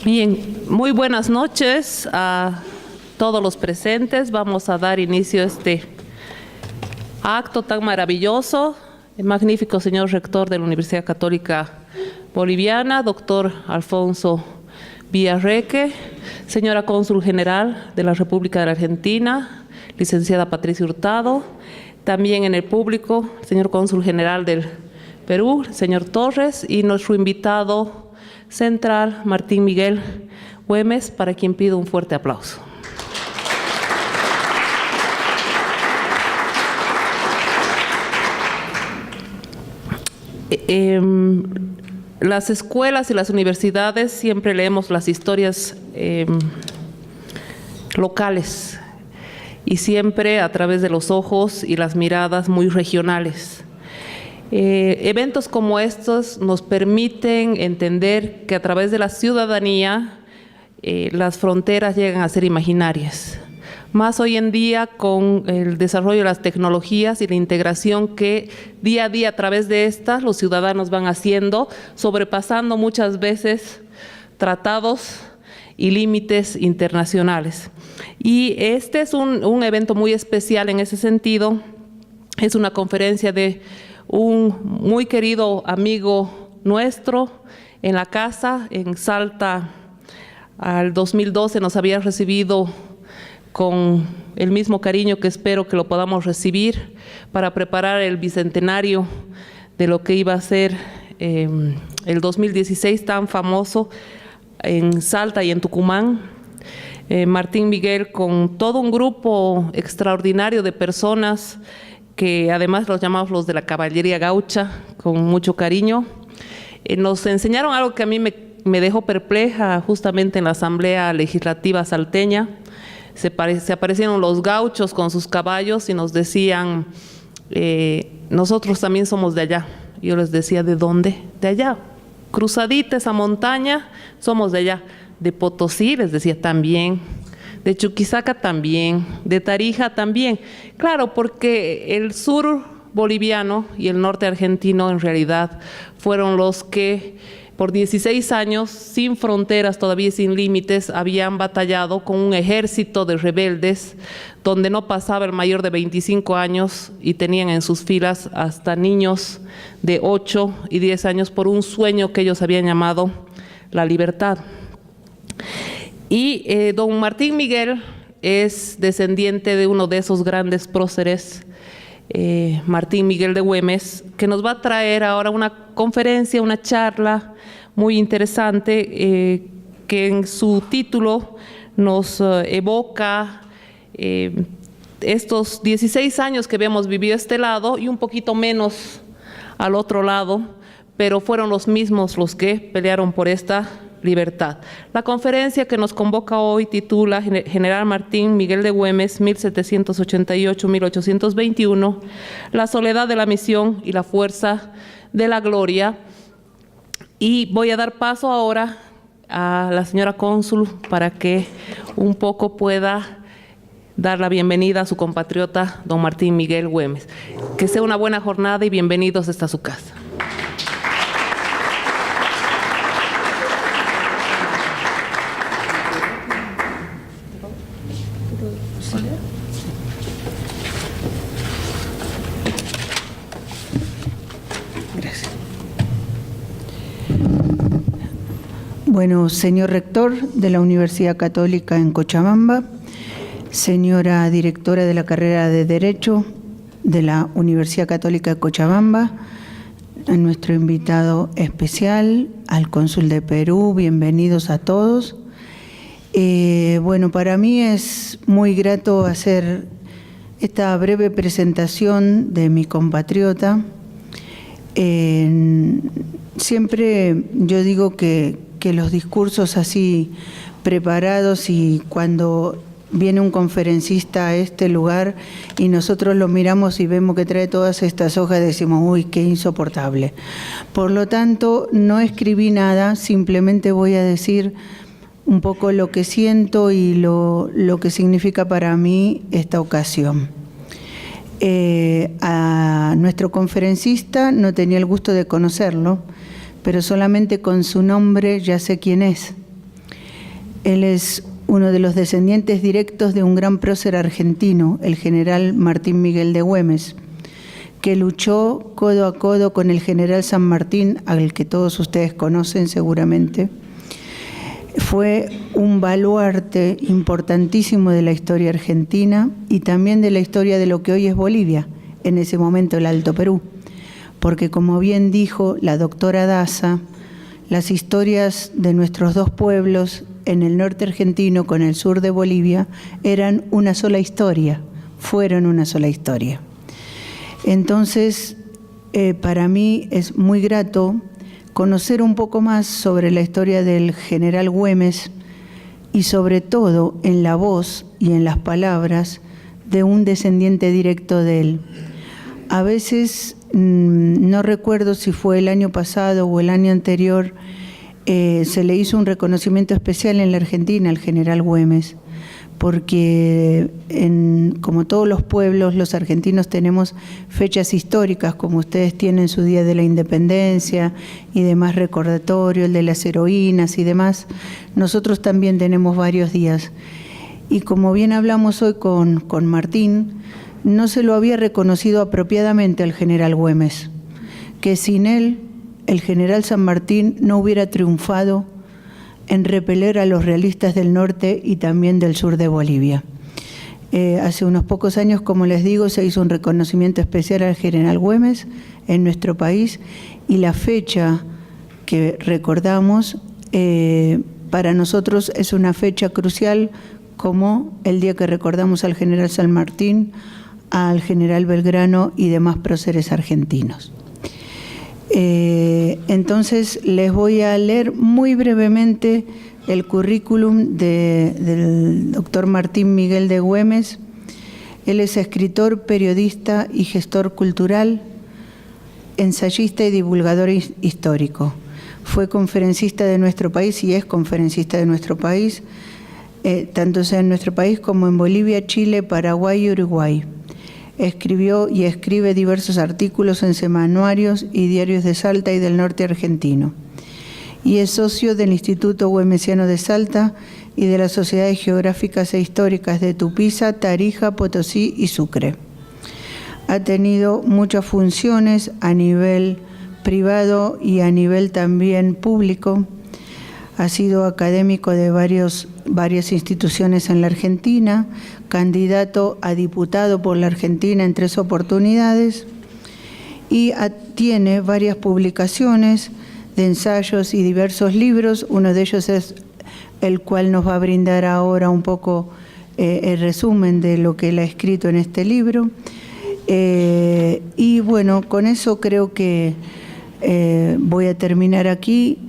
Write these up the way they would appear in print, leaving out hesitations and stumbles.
Bien, muy buenas noches a todos los presentes. Vamos a dar inicio a este acto tan maravilloso. El magnífico señor rector de la Universidad Católica Boliviana, doctor Alfonso Villarreque, señora cónsul general de la República de la Argentina, licenciada Patricia Hurtado, también en el público, el señor cónsul general del Perú, el señor Torres, y nuestro invitado central, Martín Miguel Güemes, para quien pido un fuerte aplauso. Las escuelas y las universidades siempre leemos las historias locales y siempre a través de los ojos y las miradas muy regionales. Eventos como estos nos permiten entender que a través de la ciudadanía las fronteras llegan a ser imaginarias. Más hoy en día con el desarrollo de las tecnologías y la integración que día a día a través de estas los ciudadanos van haciendo, sobrepasando muchas veces tratados y límites internacionales. Y este es un evento muy especial en ese sentido. Es una conferencia de un muy querido amigo nuestro en la casa, en Salta. Al 2012 nos había recibido con el mismo cariño que espero que lo podamos recibir para preparar el bicentenario de lo que iba a ser el 2016 tan famoso en Salta y en Tucumán. Martín Miguel, con todo un grupo extraordinario de personas que además los llamamos los de la caballería gaucha, con mucho cariño, nos enseñaron algo que a mí me dejó perpleja justamente en la Asamblea Legislativa salteña. Se aparecieron los gauchos con sus caballos y nos decían, nosotros también somos de allá. Yo les decía, ¿de dónde? De allá. Cruzadita esa montaña, somos de allá. De Potosí, les decía, también. De Chuquisaca también, de Tarija también. Claro, porque el sur boliviano y el norte argentino en realidad fueron los que por 16 años, sin fronteras, todavía sin límites, habían batallado con un ejército de rebeldes donde no pasaba el mayor de 25 años y tenían en sus filas hasta niños de 8 y 10 años por un sueño que ellos habían llamado la libertad. Y don Martín Miguel es descendiente de uno de esos grandes próceres, Martín Miguel de Güemes, que nos va a traer ahora una conferencia, una charla muy interesante que en su título nos evoca estos 16 años que habíamos vivido a este lado y un poquito menos al otro lado, pero fueron los mismos los que pelearon por esta libertad. La conferencia que nos convoca hoy titula General Martín Miguel de Güemes, 1788-1821, la soledad de la misión y la fuerza de la gloria. Y voy a dar paso ahora a la señora cónsul para que un poco pueda dar la bienvenida a su compatriota, don Martín Miguel Güemes. Que sea una buena jornada y bienvenidos hasta su casa. Bueno, señor rector de la Universidad Católica en Cochabamba, señora directora de la carrera de Derecho de la Universidad Católica de Cochabamba, a nuestro invitado especial, al cónsul de Perú, bienvenidos a todos. Bueno, para mí es muy grato hacer esta breve presentación de mi compatriota. Siempre yo digo que los discursos así preparados y cuando viene un conferencista a este lugar y nosotros lo miramos y vemos que trae todas estas hojas, decimos, uy, qué insoportable. Por lo tanto, no escribí nada, simplemente voy a decir un poco lo que siento y lo que significa para mí esta ocasión. A nuestro conferencista no tenía el gusto de conocerlo, pero solamente con su nombre ya sé quién es. Él es uno de los descendientes directos de un gran prócer argentino, el general Martín Miguel de Güemes, que luchó codo a codo con el general San Martín, al que todos ustedes conocen seguramente. Fue un baluarte importantísimo de la historia argentina y también de la historia de lo que hoy es Bolivia, en ese momento el Alto Perú, porque como bien dijo la doctora Daza, las historias de nuestros dos pueblos en el norte argentino con el sur de Bolivia eran una sola historia, fueron una sola historia. Entonces, para mí es muy grato conocer un poco más sobre la historia del general Güemes y sobre todo en la voz y en las palabras de un descendiente directo de él. A veces, no recuerdo si fue el año pasado o el año anterior, se le hizo un reconocimiento especial en la Argentina al general Güemes, porque como todos los pueblos, los argentinos tenemos fechas históricas, como ustedes tienen su Día de la Independencia y demás recordatorio, el de las heroínas y demás. Nosotros también tenemos varios días. Y como bien hablamos hoy con Martín, no se lo había reconocido apropiadamente al general Güemes, que sin él, el general San Martín no hubiera triunfado en repeler a los realistas del norte y también del sur de Bolivia. Hace unos pocos años, como les digo, se hizo un reconocimiento especial al general Güemes en nuestro país y la fecha que recordamos para nosotros es una fecha crucial, como el día que recordamos al general San Martín, al general Belgrano y demás próceres argentinos. Entonces les voy a leer muy brevemente el currículum del doctor Martín Miguel de Güemes. Él es escritor, periodista y gestor cultural, ensayista y divulgador histórico. Fue conferencista de nuestro país y es conferencista de nuestro país, tanto sea en nuestro país como en Bolivia, Chile, Paraguay y Uruguay. Escribió y escribe diversos artículos en semanuarios y diarios de Salta y del norte argentino. Y es socio del Instituto Güemesiano de Salta y de las Sociedades Geográficas e Históricas de Tupiza, Tarija, Potosí y Sucre. Ha tenido muchas funciones a nivel privado y a nivel también público. Ha sido académico de varias instituciones en la Argentina, candidato a diputado por la Argentina en 3 oportunidades y tiene varias publicaciones de ensayos y diversos libros. Uno de ellos es el cual nos va a brindar ahora un poco el resumen de lo que él ha escrito en este libro. Y bueno, con eso creo que voy a terminar aquí.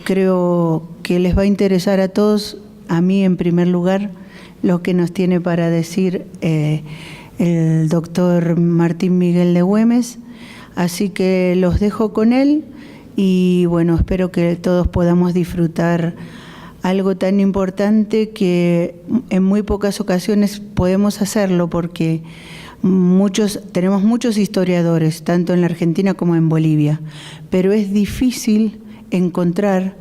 Creo que les va a interesar a todos, a mí en primer lugar, lo que nos tiene para decir el doctor Martín Miguel de Güemes. Así que los dejo con él y bueno, espero que todos podamos disfrutar algo tan importante que en muy pocas ocasiones podemos hacerlo, porque tenemos muchos historiadores, tanto en la Argentina como en Bolivia, pero es difícil encontrar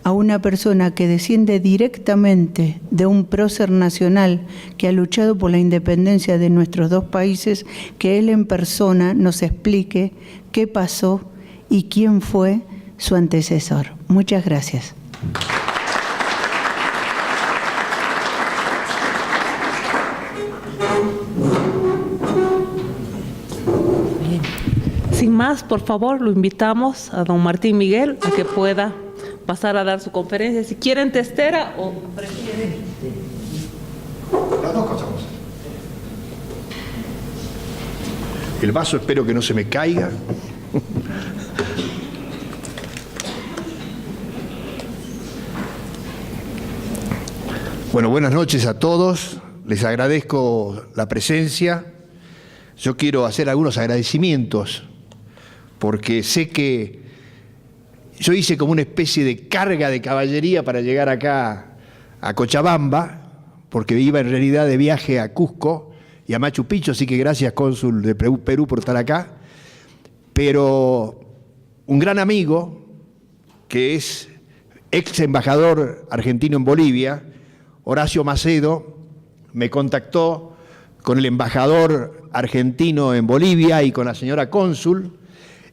a una persona que desciende directamente de un prócer nacional que ha luchado por la independencia de nuestros dos países, que él en persona nos explique qué pasó y quién fue su antecesor. Muchas gracias. Bien. Sin más, por favor, lo invitamos a don Martín Miguel a que pueda pasar a dar su conferencia. Si quieren testera o prefieren. Las dos cosas. El vaso espero que no se me caiga. Bueno, buenas noches a todos. Les agradezco la presencia. Yo quiero hacer algunos agradecimientos porque sé que yo hice como una especie de carga de caballería para llegar acá a Cochabamba, porque iba en realidad de viaje a Cusco y a Machu Picchu, así que gracias, cónsul de Perú, por estar acá. Pero un gran amigo, que es ex embajador argentino en Bolivia, Horacio Macedo, me contactó con el embajador argentino en Bolivia y con la señora cónsul,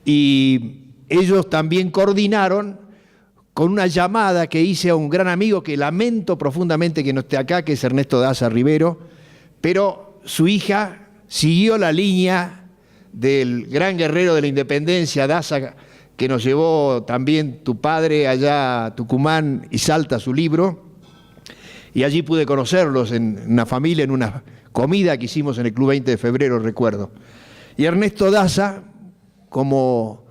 y ellos también coordinaron con una llamada que hice a un gran amigo que lamento profundamente que no esté acá, que es Ernesto Daza Rivero, pero su hija siguió la línea del gran guerrero de la independencia, Daza, que nos llevó también tu padre allá a Tucumán y Salta su libro, y allí pude conocerlos en una familia, en una comida que hicimos en el Club 20 de Febrero, recuerdo. Y Ernesto Daza, como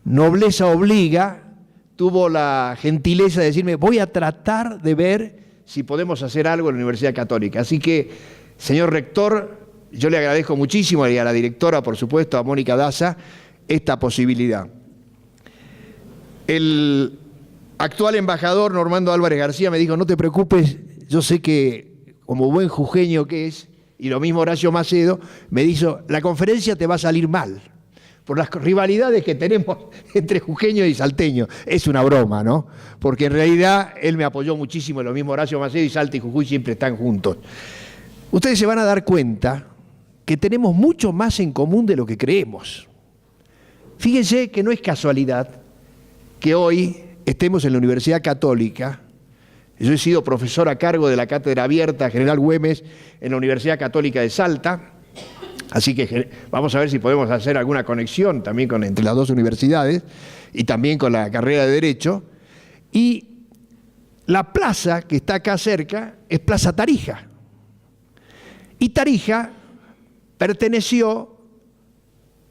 nobleza obliga, tuvo la gentileza de decirme, voy a tratar de ver si podemos hacer algo en la Universidad Católica. Así que, señor rector, yo le agradezco muchísimo y a la directora, por supuesto, a Mónica Daza, esta posibilidad. El actual embajador, Normando Álvarez García, me dijo, no te preocupes, yo sé que como buen jujeño que es, y lo mismo Horacio Macedo, me dijo, la conferencia te va a salir mal, por las rivalidades que tenemos entre jujeños y salteños. Es una broma, ¿no? Porque en realidad él me apoyó muchísimo, lo mismo Horacio Macedo, y Salta y Jujuy siempre están juntos. Ustedes se van a dar cuenta que tenemos mucho más en común de lo que creemos. Fíjense que no es casualidad que hoy estemos en la Universidad Católica. Yo he sido profesor a cargo de la Cátedra Abierta General Güemes en la Universidad Católica de Salta, así que vamos a ver si podemos hacer alguna conexión también entre las dos universidades y también con la carrera de Derecho. Y la plaza que está acá cerca es Plaza Tarija. Y Tarija perteneció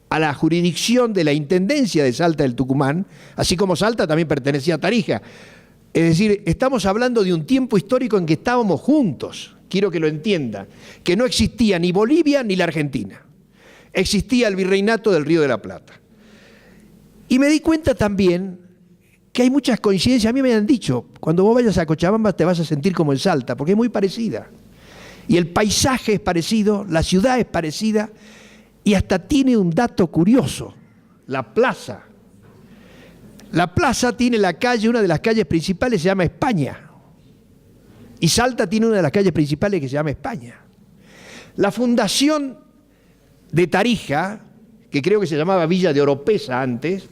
a la jurisdicción de la Intendencia de Salta del Tucumán, así como Salta también pertenecía a Tarija. Es decir, estamos hablando de un tiempo histórico en que estábamos juntos, quiero que lo entiendan, que no existía ni Bolivia ni la Argentina, existía el virreinato del Río de la Plata. Y me di cuenta también que hay muchas coincidencias. A mí me han dicho, cuando vos vayas a Cochabamba te vas a sentir como en Salta, porque es muy parecida. Y el paisaje es parecido, la ciudad es parecida, y hasta tiene un dato curioso, la plaza. La plaza tiene la calle, una de las calles principales se llama España. Y Salta tiene una de las calles principales que se llama España. La fundación de Tarija, que creo que se llamaba Villa de Oropesa antes,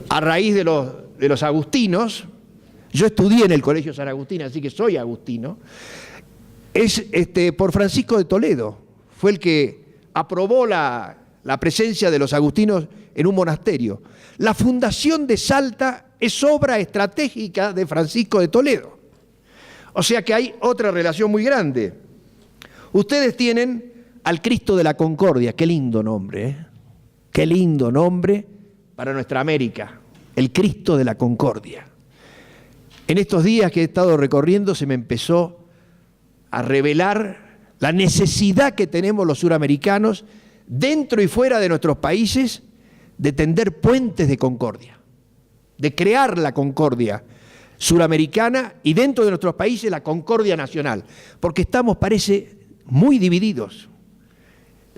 a raíz de los agustinos, yo estudié en el Colegio San Agustín, así que soy agustino, es por Francisco de Toledo. Fue el que aprobó la presencia de los agustinos en un monasterio. La fundación de Salta es obra estratégica de Francisco de Toledo. O sea que hay otra relación muy grande. Ustedes tienen al Cristo de la Concordia, qué lindo nombre, ¿eh? Qué lindo nombre para nuestra América, el Cristo de la Concordia. En estos días que he estado recorriendo se me empezó a revelar la necesidad que tenemos los suramericanos, dentro y fuera de nuestros países, de tender puentes de concordia, de crear la concordia suramericana y dentro de nuestros países la concordia nacional, porque estamos, parece, muy divididos.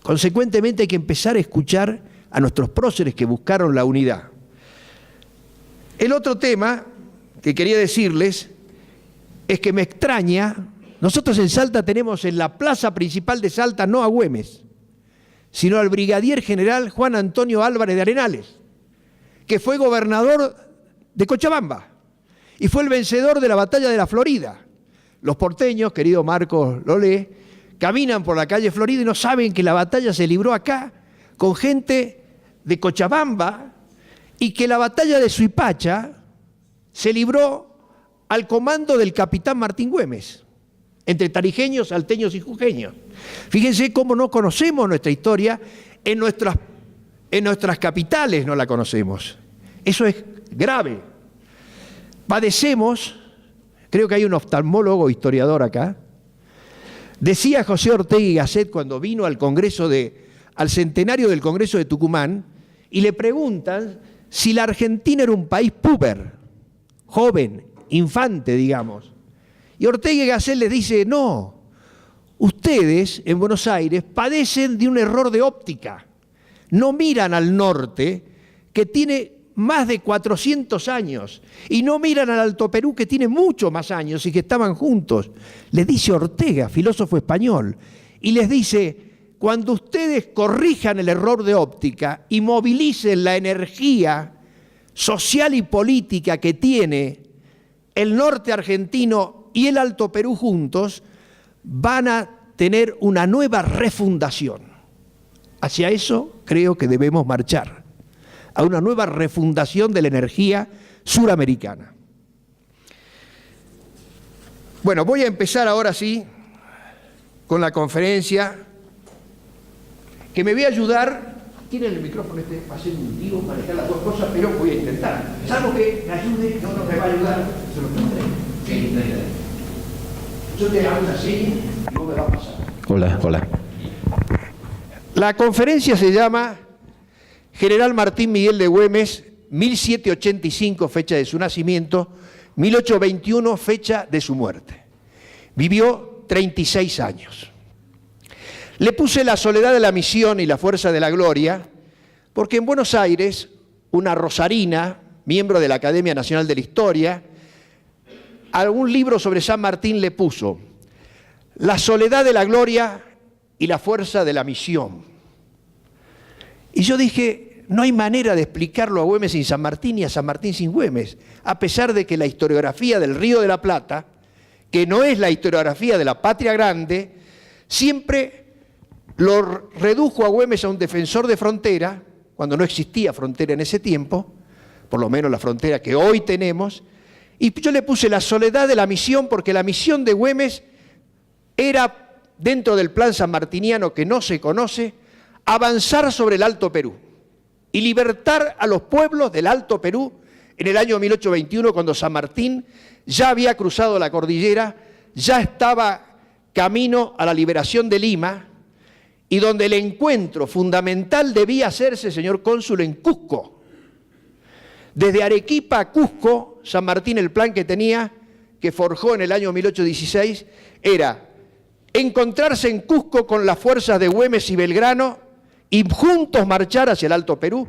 Consecuentemente hay que empezar a escuchar a nuestros próceres que buscaron la unidad. El otro tema que quería decirles es que me extraña, nosotros en Salta tenemos en la plaza principal de Salta no a Güemes, sino al brigadier general Juan Antonio Álvarez de Arenales, que fue gobernador de Cochabamba y fue el vencedor de la batalla de la Florida. Los porteños, querido Marcos Lolé, caminan por la calle Florida y no saben que la batalla se libró acá con gente de Cochabamba y que la batalla de Suipacha se libró al comando del capitán Martín Güemes, entre tarijeños, salteños y jujeños. Fíjense cómo no conocemos nuestra historia, en nuestras capitales no la conocemos. Eso es grave. Padecemos, creo que hay un oftalmólogo historiador acá, decía José Ortega y Gasset cuando vino al centenario del Congreso de Tucumán, y le preguntan si la Argentina era un país puber, joven, infante, digamos. Y Ortega y Gasset les dice, no, ustedes en Buenos Aires padecen de un error de óptica. No miran al norte, que tiene más de 400 años y no miran al Alto Perú, que tiene mucho más años y que estaban juntos. Les dice Ortega, filósofo español, y les dice: cuando ustedes corrijan el error de óptica y movilicen la energía social y política que tiene el norte argentino y el Alto Perú juntos, van a tener una nueva refundación. Hacia eso creo que debemos marchar, a una nueva refundación de la energía suramericana. Bueno, voy a empezar ahora sí con la conferencia, que me voy a ayudar. Tienen el micrófono va a ser un lío manejar las dos cosas, pero voy a intentar. Salvo que me ayude, no me va a ayudar, se lo preguntaré. Yo te hago una seña y vos me vas a pasar. Hola. La conferencia se llama General Martín Miguel de Güemes, 1785, fecha de su nacimiento, 1821, fecha de su muerte. Vivió 36 años. Le puse la soledad de la misión y la fuerza de la gloria, porque en Buenos Aires, una rosarina, miembro de la Academia Nacional de la Historia, algún libro sobre San Martín le puso la soledad de la gloria y la fuerza de la misión. Y yo dije, no hay manera de explicarlo a Güemes sin San Martín y a San Martín sin Güemes, a pesar de que la historiografía del Río de la Plata, que no es la historiografía de la Patria Grande, siempre lo redujo a Güemes a un defensor de frontera, cuando no existía frontera en ese tiempo, por lo menos la frontera que hoy tenemos, y yo le puse la soledad de la misión, porque la misión de Güemes era, dentro del plan sanmartiniano que no se conoce, avanzar sobre el Alto Perú y libertar a los pueblos del Alto Perú en el año 1821, cuando San Martín ya había cruzado la cordillera, ya estaba camino a la liberación de Lima, y donde el encuentro fundamental debía hacerse, señor cónsul, en Cusco. Desde Arequipa a Cusco, San Martín, el plan que tenía, que forjó en el año 1816, era encontrarse en Cusco con las fuerzas de Güemes y Belgrano y juntos marchar hacia el Alto Perú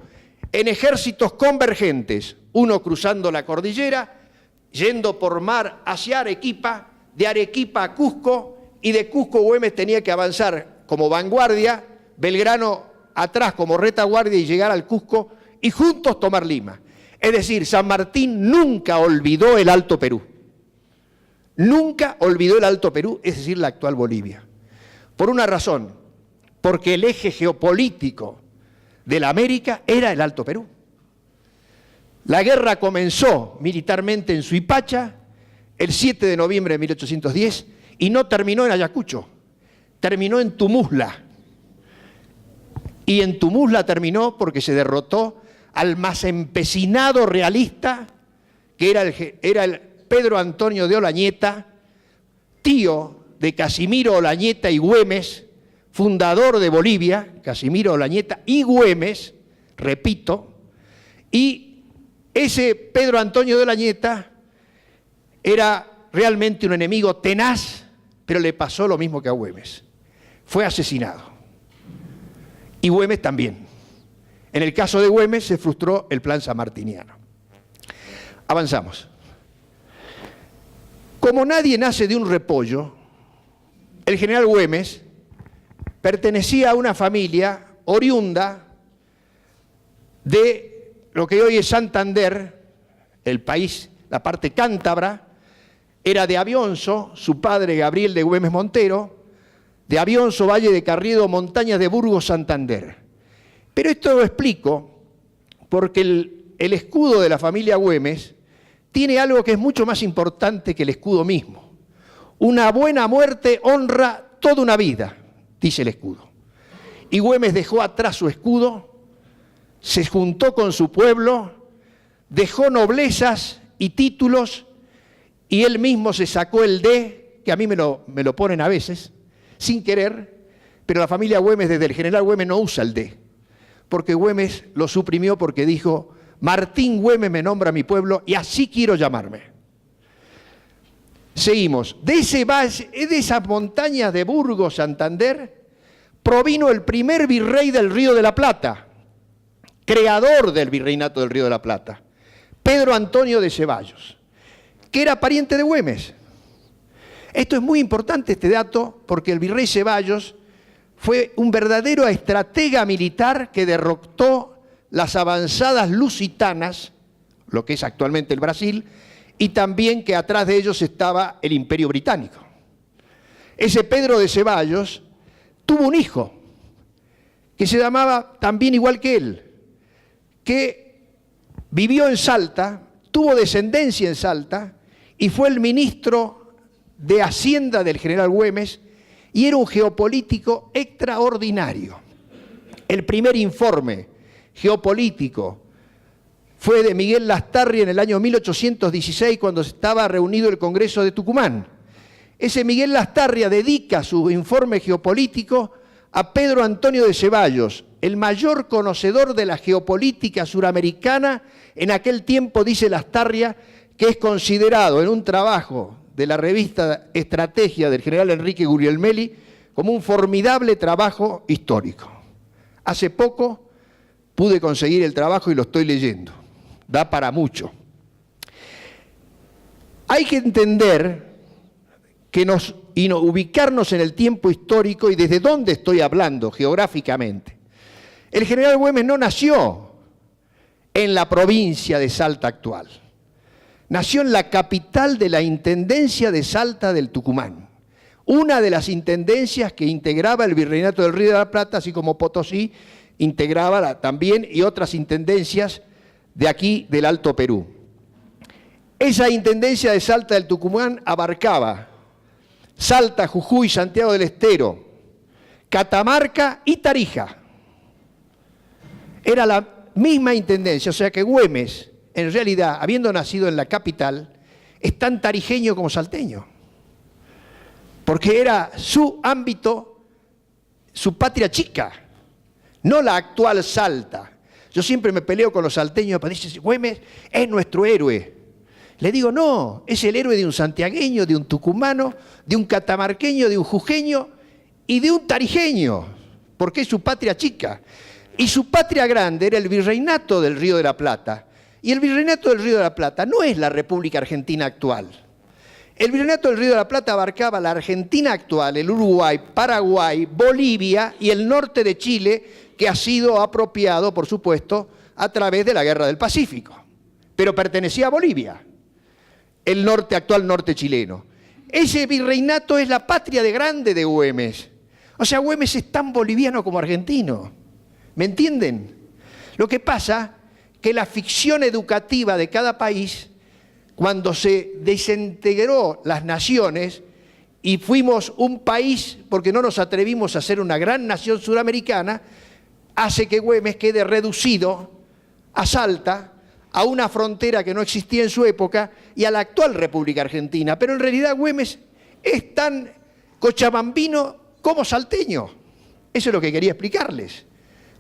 en ejércitos convergentes, uno cruzando la cordillera, yendo por mar hacia Arequipa, de Arequipa a Cusco, y de Cusco Güemes tenía que avanzar como vanguardia, Belgrano atrás como retaguardia y llegar al Cusco y juntos tomar Lima. Es decir, San Martín nunca olvidó el Alto Perú. Nunca olvidó el Alto Perú, es decir, la actual Bolivia. Por una razón, porque el eje geopolítico de la América era el Alto Perú. La guerra comenzó militarmente en Suipacha el 7 de noviembre de 1810 y no terminó en Ayacucho. Terminó en Tumusla, y en Tumusla terminó porque se derrotó al más empecinado realista, que era el Pedro Antonio de Olañeta, tío de Casimiro Olañeta y Güemes, fundador de Bolivia, Casimiro Olañeta y Güemes, repito, y ese Pedro Antonio de Olañeta era realmente un enemigo tenaz, pero le pasó lo mismo que a Güemes. Fue asesinado. Y Güemes también. En el caso de Güemes se frustró el plan sanmartiniano. Avanzamos. Como nadie nace de un repollo, el general Güemes pertenecía a una familia oriunda de lo que hoy es Santander, el país, la parte cántabra. Era de Avionzo, su padre Gabriel de Güemes Montero, de Avionzo, Valle de Carriedo, montañas de Burgos, Santander. Pero esto lo explico porque el escudo de la familia Güemes tiene algo que es mucho más importante que el escudo mismo. Una buena muerte honra toda una vida, dice el escudo. Y Güemes dejó atrás su escudo, se juntó con su pueblo, dejó noblezas y títulos, y él mismo se sacó el D, que a mí me lo ponen a veces, sin querer, pero la familia Güemes, desde el general Güemes, no usa el D, porque Güemes lo suprimió porque dijo: Martín Güemes me nombra a mi pueblo y así quiero llamarme. Seguimos. De esas montañas de Burgos, Santander, provino el primer virrey del Río de la Plata, creador del Virreinato del Río de la Plata, Pedro Antonio de Ceballos, que era pariente de Güemes. Esto es muy importante, este dato, porque el virrey Ceballos fue un verdadero estratega militar que derrotó las avanzadas lusitanas, lo que es actualmente el Brasil, y también que atrás de ellos estaba el Imperio Británico. Ese Pedro de Ceballos tuvo un hijo que se llamaba también igual que él, que vivió en Salta, tuvo descendencia en Salta y fue el ministro de Hacienda del general Güemes y era un geopolítico extraordinario. El primer informe geopolítico fue de Miguel Lastarria en el año 1816 cuando estaba reunido el Congreso de Tucumán. Ese Miguel Lastarria dedica su informe geopolítico a Pedro Antonio de Ceballos, el mayor conocedor de la geopolítica suramericana. En aquel tiempo, dice Lastarria, que es considerado en un trabajo de la revista Estrategia del general Enrique Guglielmelli como un formidable trabajo histórico. Hace poco pude conseguir el trabajo y lo estoy leyendo. Da para mucho. Hay que entender y ubicarnos en el tiempo histórico y desde dónde estoy hablando geográficamente. El general Güemes no nació en la provincia de Salta actual. Nació en la capital de la Intendencia de Salta del Tucumán, una de las intendencias que integraba el Virreinato del Río de la Plata, así como Potosí integraba también y otras intendencias de aquí del Alto Perú. Esa Intendencia de Salta del Tucumán abarcaba Salta, Jujuy, Santiago del Estero, Catamarca y Tarija. Era la misma intendencia, o sea que Güemes, en realidad, habiendo nacido en la capital, es tan tarijeño como salteño. Porque era su ámbito, su patria chica, no la actual Salta. Yo siempre me peleo con los salteños, pero dicen, Güemes es nuestro héroe. Le digo, no, es el héroe de un santiagueño, de un tucumano, de un catamarqueño, de un jujeño y de un tarijeño, porque es su patria chica. Y su patria grande era el Virreinato del Río de la Plata. Y el Virreinato del Río de la Plata no es la República Argentina actual. El Virreinato del Río de la Plata abarcaba la Argentina actual, el Uruguay, Paraguay, Bolivia y el norte de Chile, que ha sido apropiado, por supuesto, a través de la Guerra del Pacífico. Pero pertenecía a Bolivia, el norte actual norte chileno. Ese virreinato es la patria de grande de Güemes. O sea, Güemes es tan boliviano como argentino. ¿Me entienden? Lo que pasa que la ficción educativa de cada país, cuando se desintegró las naciones y fuimos un país, porque no nos atrevimos a ser una gran nación suramericana, hace que Güemes quede reducido a Salta, a una frontera que no existía en su época y a la actual República Argentina. Pero en realidad Güemes es tan cochabambino como salteño. Eso es lo que quería explicarles.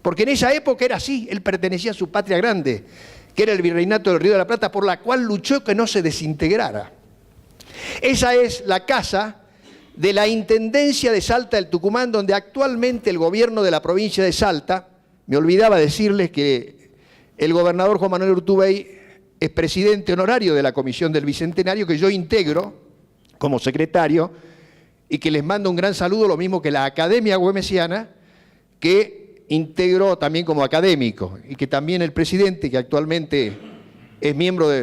Porque en esa época era así, él pertenecía a su patria grande, que era el Virreinato del Río de la Plata, por la cual luchó que no se desintegrara. Esa es la casa de la Intendencia de Salta del Tucumán, donde actualmente el gobierno de la provincia de Salta, me olvidaba decirles que el gobernador Juan Manuel Urtubey es presidente honorario de la Comisión del Bicentenario, que yo integro como secretario, y que les mando un gran saludo, lo mismo que la Academia Güemesiana, que integró también como académico, y que también el presidente, que actualmente es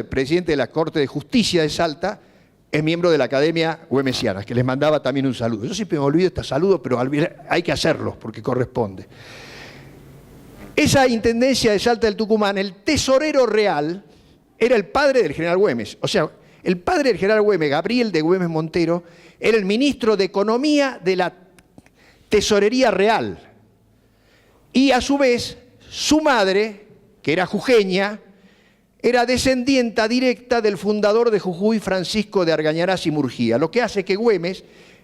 presidente de la Corte de Justicia de Salta, es miembro de la Academia Güemesiana, que les mandaba también un saludo. Yo siempre me olvido este saludo, pero hay que hacerlo porque corresponde. Esa Intendencia de Salta del Tucumán, el tesorero real, era el padre del general Güemes. O sea, el padre del general Güemes, Gabriel de Güemes Montero, era el ministro de Economía de la Tesorería Real. Y a su vez, su madre, que era jujeña, era descendienta directa del fundador de Jujuy, Francisco de Argañarás y Murguía. Lo que hace que Güemes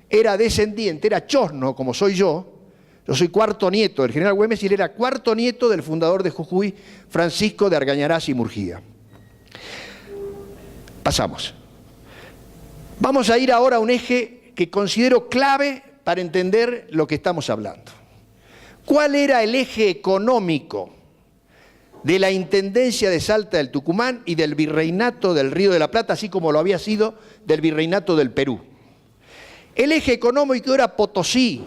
era descendiente, era chosno, como soy yo. Yo soy cuarto nieto del general Güemes y él era cuarto nieto del fundador de Jujuy, Francisco de Argañarás y Murguía. Pasamos. Vamos a ir ahora a un eje que considero clave para entender lo que estamos hablando. ¿Cuál era el eje económico de la Intendencia de Salta del Tucumán y del Virreinato del Río de la Plata, así como lo había sido del Virreinato del Perú. El eje económico era Potosí.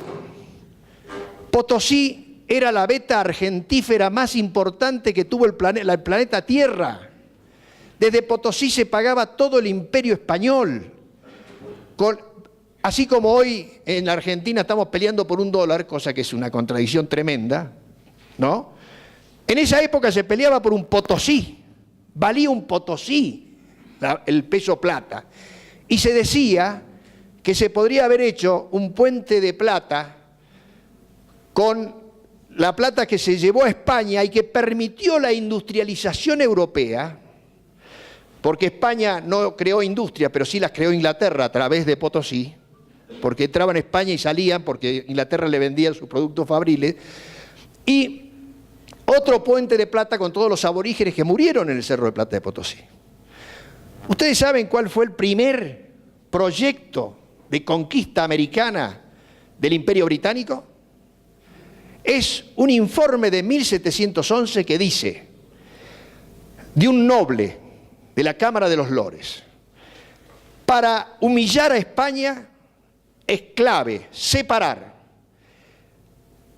Potosí era la veta argentífera más importante que tuvo el planeta Tierra. Desde Potosí se pagaba todo el imperio español. Así como hoy en la Argentina estamos peleando por $1, cosa que es una contradicción tremenda, ¿no? En esa época se peleaba por un Potosí, valía un Potosí el peso plata. Y se decía que se podría haber hecho un puente de plata con la plata que se llevó a España y que permitió la industrialización europea, porque España no creó industria, pero sí las creó Inglaterra a través de Potosí, porque entraban a España y salían, porque Inglaterra le vendía sus productos fabriles, y otro puente de plata con todos los aborígenes que murieron en el Cerro de Plata de Potosí. ¿Ustedes saben cuál fue el primer proyecto de conquista americana del Imperio Británico? Es un informe de 1711 que dice, de un noble de la Cámara de los Lores, para humillar a España es clave separar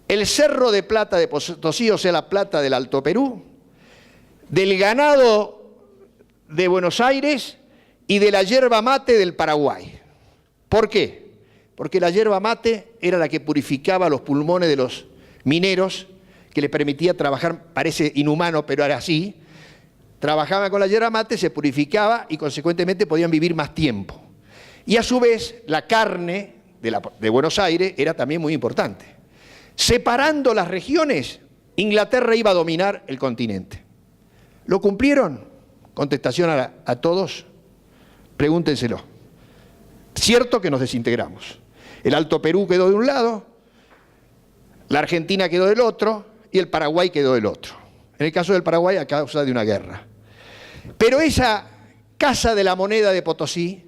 el Cerro de Plata de Potosí, o sea, la plata del Alto Perú, del ganado de Buenos Aires y de la yerba mate del Paraguay. ¿Por qué? Porque la yerba mate era la que purificaba los pulmones de los mineros, que les permitía trabajar, parece inhumano, pero era así. Trabajaban con la yerba mate, se purificaba y consecuentemente podían vivir más tiempo. Y a su vez, la carne de Buenos Aires era también muy importante. Separando las regiones, Inglaterra iba a dominar el continente. ¿Lo cumplieron? Contestación a todos, pregúntenselo. Cierto que nos desintegramos. El Alto Perú quedó de un lado, la Argentina quedó del otro y el Paraguay quedó del otro. En el caso del Paraguay a causa de una guerra. Pero esa Casa de la Moneda de Potosí,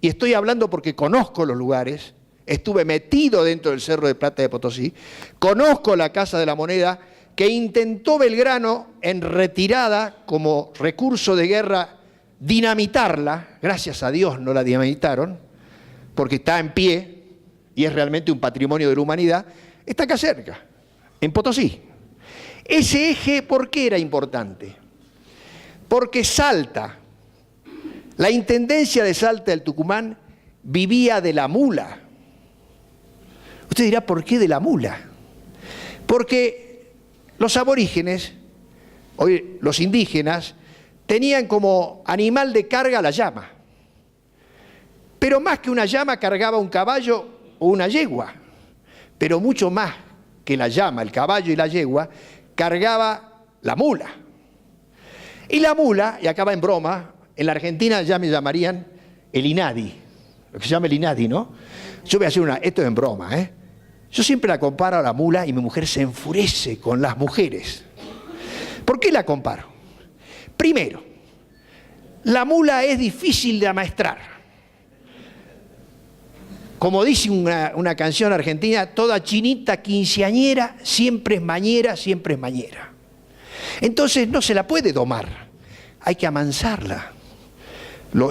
y estoy hablando porque conozco los lugares, estuve metido dentro del Cerro de Plata de Potosí, conozco la Casa de la Moneda que intentó Belgrano en retirada como recurso de guerra dinamitarla, gracias a Dios no la dinamitaron, porque está en pie y es realmente un patrimonio de la humanidad, está acá cerca, en Potosí. Ese eje, ¿por qué era importante? Porque Salta, la Intendencia de Salta del Tucumán, vivía de la mula. Usted dirá, ¿por qué de la mula? Porque los aborígenes, hoy los indígenas, tenían como animal de carga la llama. Pero más que una llama cargaba un caballo o una yegua. Pero mucho más que la llama, el caballo y la yegua, cargaba la mula. Y la mula, y acá va en broma, en la Argentina ya me llamarían el INADI, lo que se llama el INADI, ¿no? Yo voy a hacer esto es en broma, ¿eh? Yo siempre la comparo a la mula y mi mujer se enfurece con las mujeres. ¿Por qué la comparo? Primero, la mula es difícil de amaestrar. Como dice una canción argentina, toda chinita quinceañera siempre es mañera, siempre es mañera. Entonces no se la puede domar, hay que amansarla,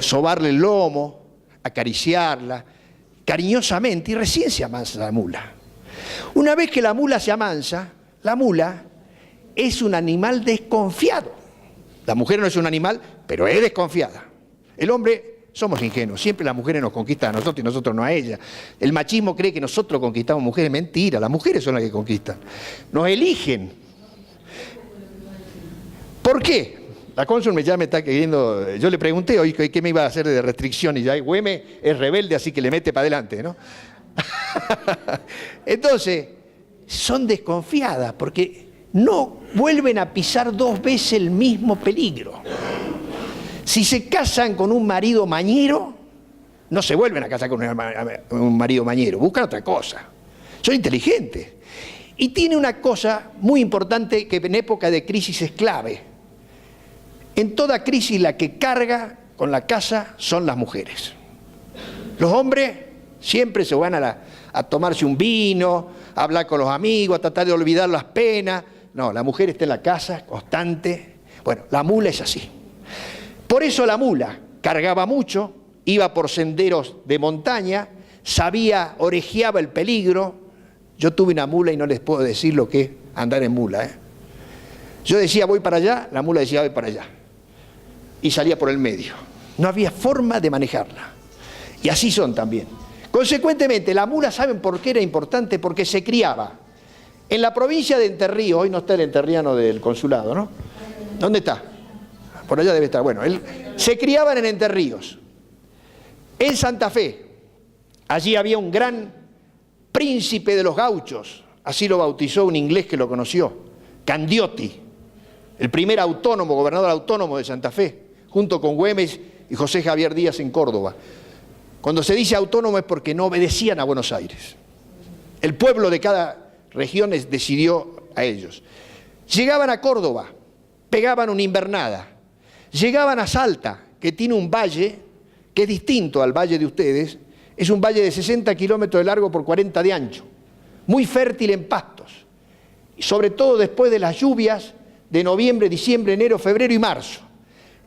sobarle el lomo, acariciarla cariñosamente y recién se amansa la mula. Una vez que la mula se amansa, la mula es un animal desconfiado. La mujer no es un animal, pero es desconfiada. El hombre somos ingenuos, siempre las mujeres nos conquistan a nosotros y nosotros no a ellas. El machismo cree que nosotros conquistamos mujeres, mentira, las mujeres son las que conquistan. Nos eligen. ¿Por qué? La cónsul ya me está queriendo, yo le pregunté hoy qué me iba a hacer de restricción y ya Güeme es rebelde, así que le mete para adelante, ¿no? Entonces, son desconfiadas porque no vuelven a pisar dos veces el mismo peligro. Si se casan con un marido mañero, no se vuelven a casar con un marido mañero, buscan otra cosa. Son inteligentes. Y tiene una cosa muy importante que en época de crisis es clave. En toda crisis la que carga con la casa son las mujeres. Los hombres siempre se van a tomarse un vino, a hablar con los amigos, a tratar de olvidar las penas, No, la mujer está en la casa, constante. Bueno, la mula es así. Por eso la mula cargaba mucho, iba por senderos de montaña, sabía, orejeaba el peligro. Yo tuve una mula y no les puedo decir lo que es andar en mula. Yo decía voy para allá, la mula decía voy para allá. Y salía por el medio. No había forma de manejarla. Y así son también. Consecuentemente, la mula, ¿saben por qué era importante? Porque se criaba. En la provincia de Entre Ríos, hoy no está el entrerriano del consulado, ¿no? ¿Dónde está? Por allá debe estar. Bueno, se criaban en Entre Ríos. En Santa Fe, allí había un gran príncipe de los gauchos, así lo bautizó un inglés que lo conoció, Candioti, el primer autónomo, gobernador autónomo de Santa Fe, junto con Güemes y José Javier Díaz en Córdoba. Cuando se dice autónomo es porque no obedecían a Buenos Aires. El pueblo de cada región decidió a ellos. Llegaban a Córdoba, pegaban una invernada. Llegaban a Salta, que tiene un valle que es distinto al valle de ustedes. Es un valle de 60 kilómetros de largo por 40 de ancho, muy fértil en pastos. Y sobre todo después de las lluvias de noviembre, diciembre, enero, febrero y marzo.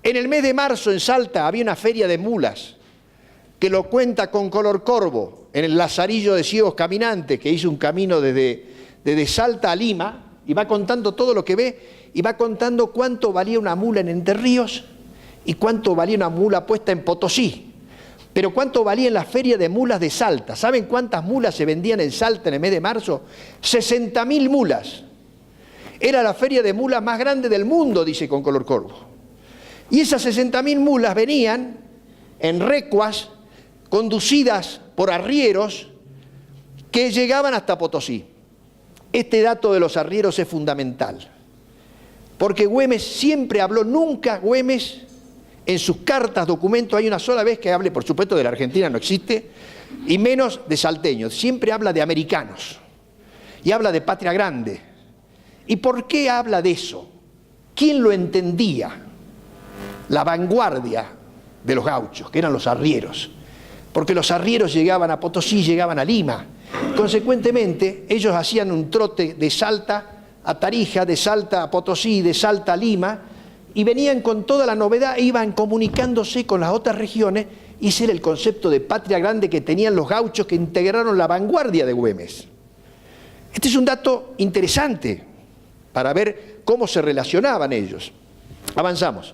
En el mes de marzo en Salta había una feria de mulas, que lo cuenta con color corvo, en el Lazarillo de Ciegos Caminantes, que hizo un camino desde Salta a Lima, y va contando todo lo que ve, y va contando cuánto valía una mula en Entre Ríos, y cuánto valía una mula puesta en Potosí, pero cuánto valía en la feria de mulas de Salta. ¿Saben cuántas mulas se vendían en Salta en el mes de marzo? 60.000 mulas. Era la feria de mulas más grande del mundo, dice con color corvo. Y esas 60.000 mulas venían en recuas, conducidas por arrieros que llegaban hasta Potosí. Este dato de los arrieros es fundamental, porque Güemes siempre habló, nunca Güemes en sus cartas, documentos, hay una sola vez que hable, por supuesto de la Argentina no existe, y menos de salteños, siempre habla de americanos, y habla de patria grande. ¿Y por qué habla de eso? ¿Quién lo entendía? La vanguardia de los gauchos, que eran los arrieros. Porque los arrieros llegaban a Potosí, llegaban a Lima. Consecuentemente, ellos hacían un trote de Salta a Tarija, de Salta a Potosí, de Salta a Lima, y venían con toda la novedad e iban comunicándose con las otras regiones, y ese era el concepto de patria grande que tenían los gauchos que integraron la vanguardia de Güemes. Este es un dato interesante para ver cómo se relacionaban ellos. Avanzamos.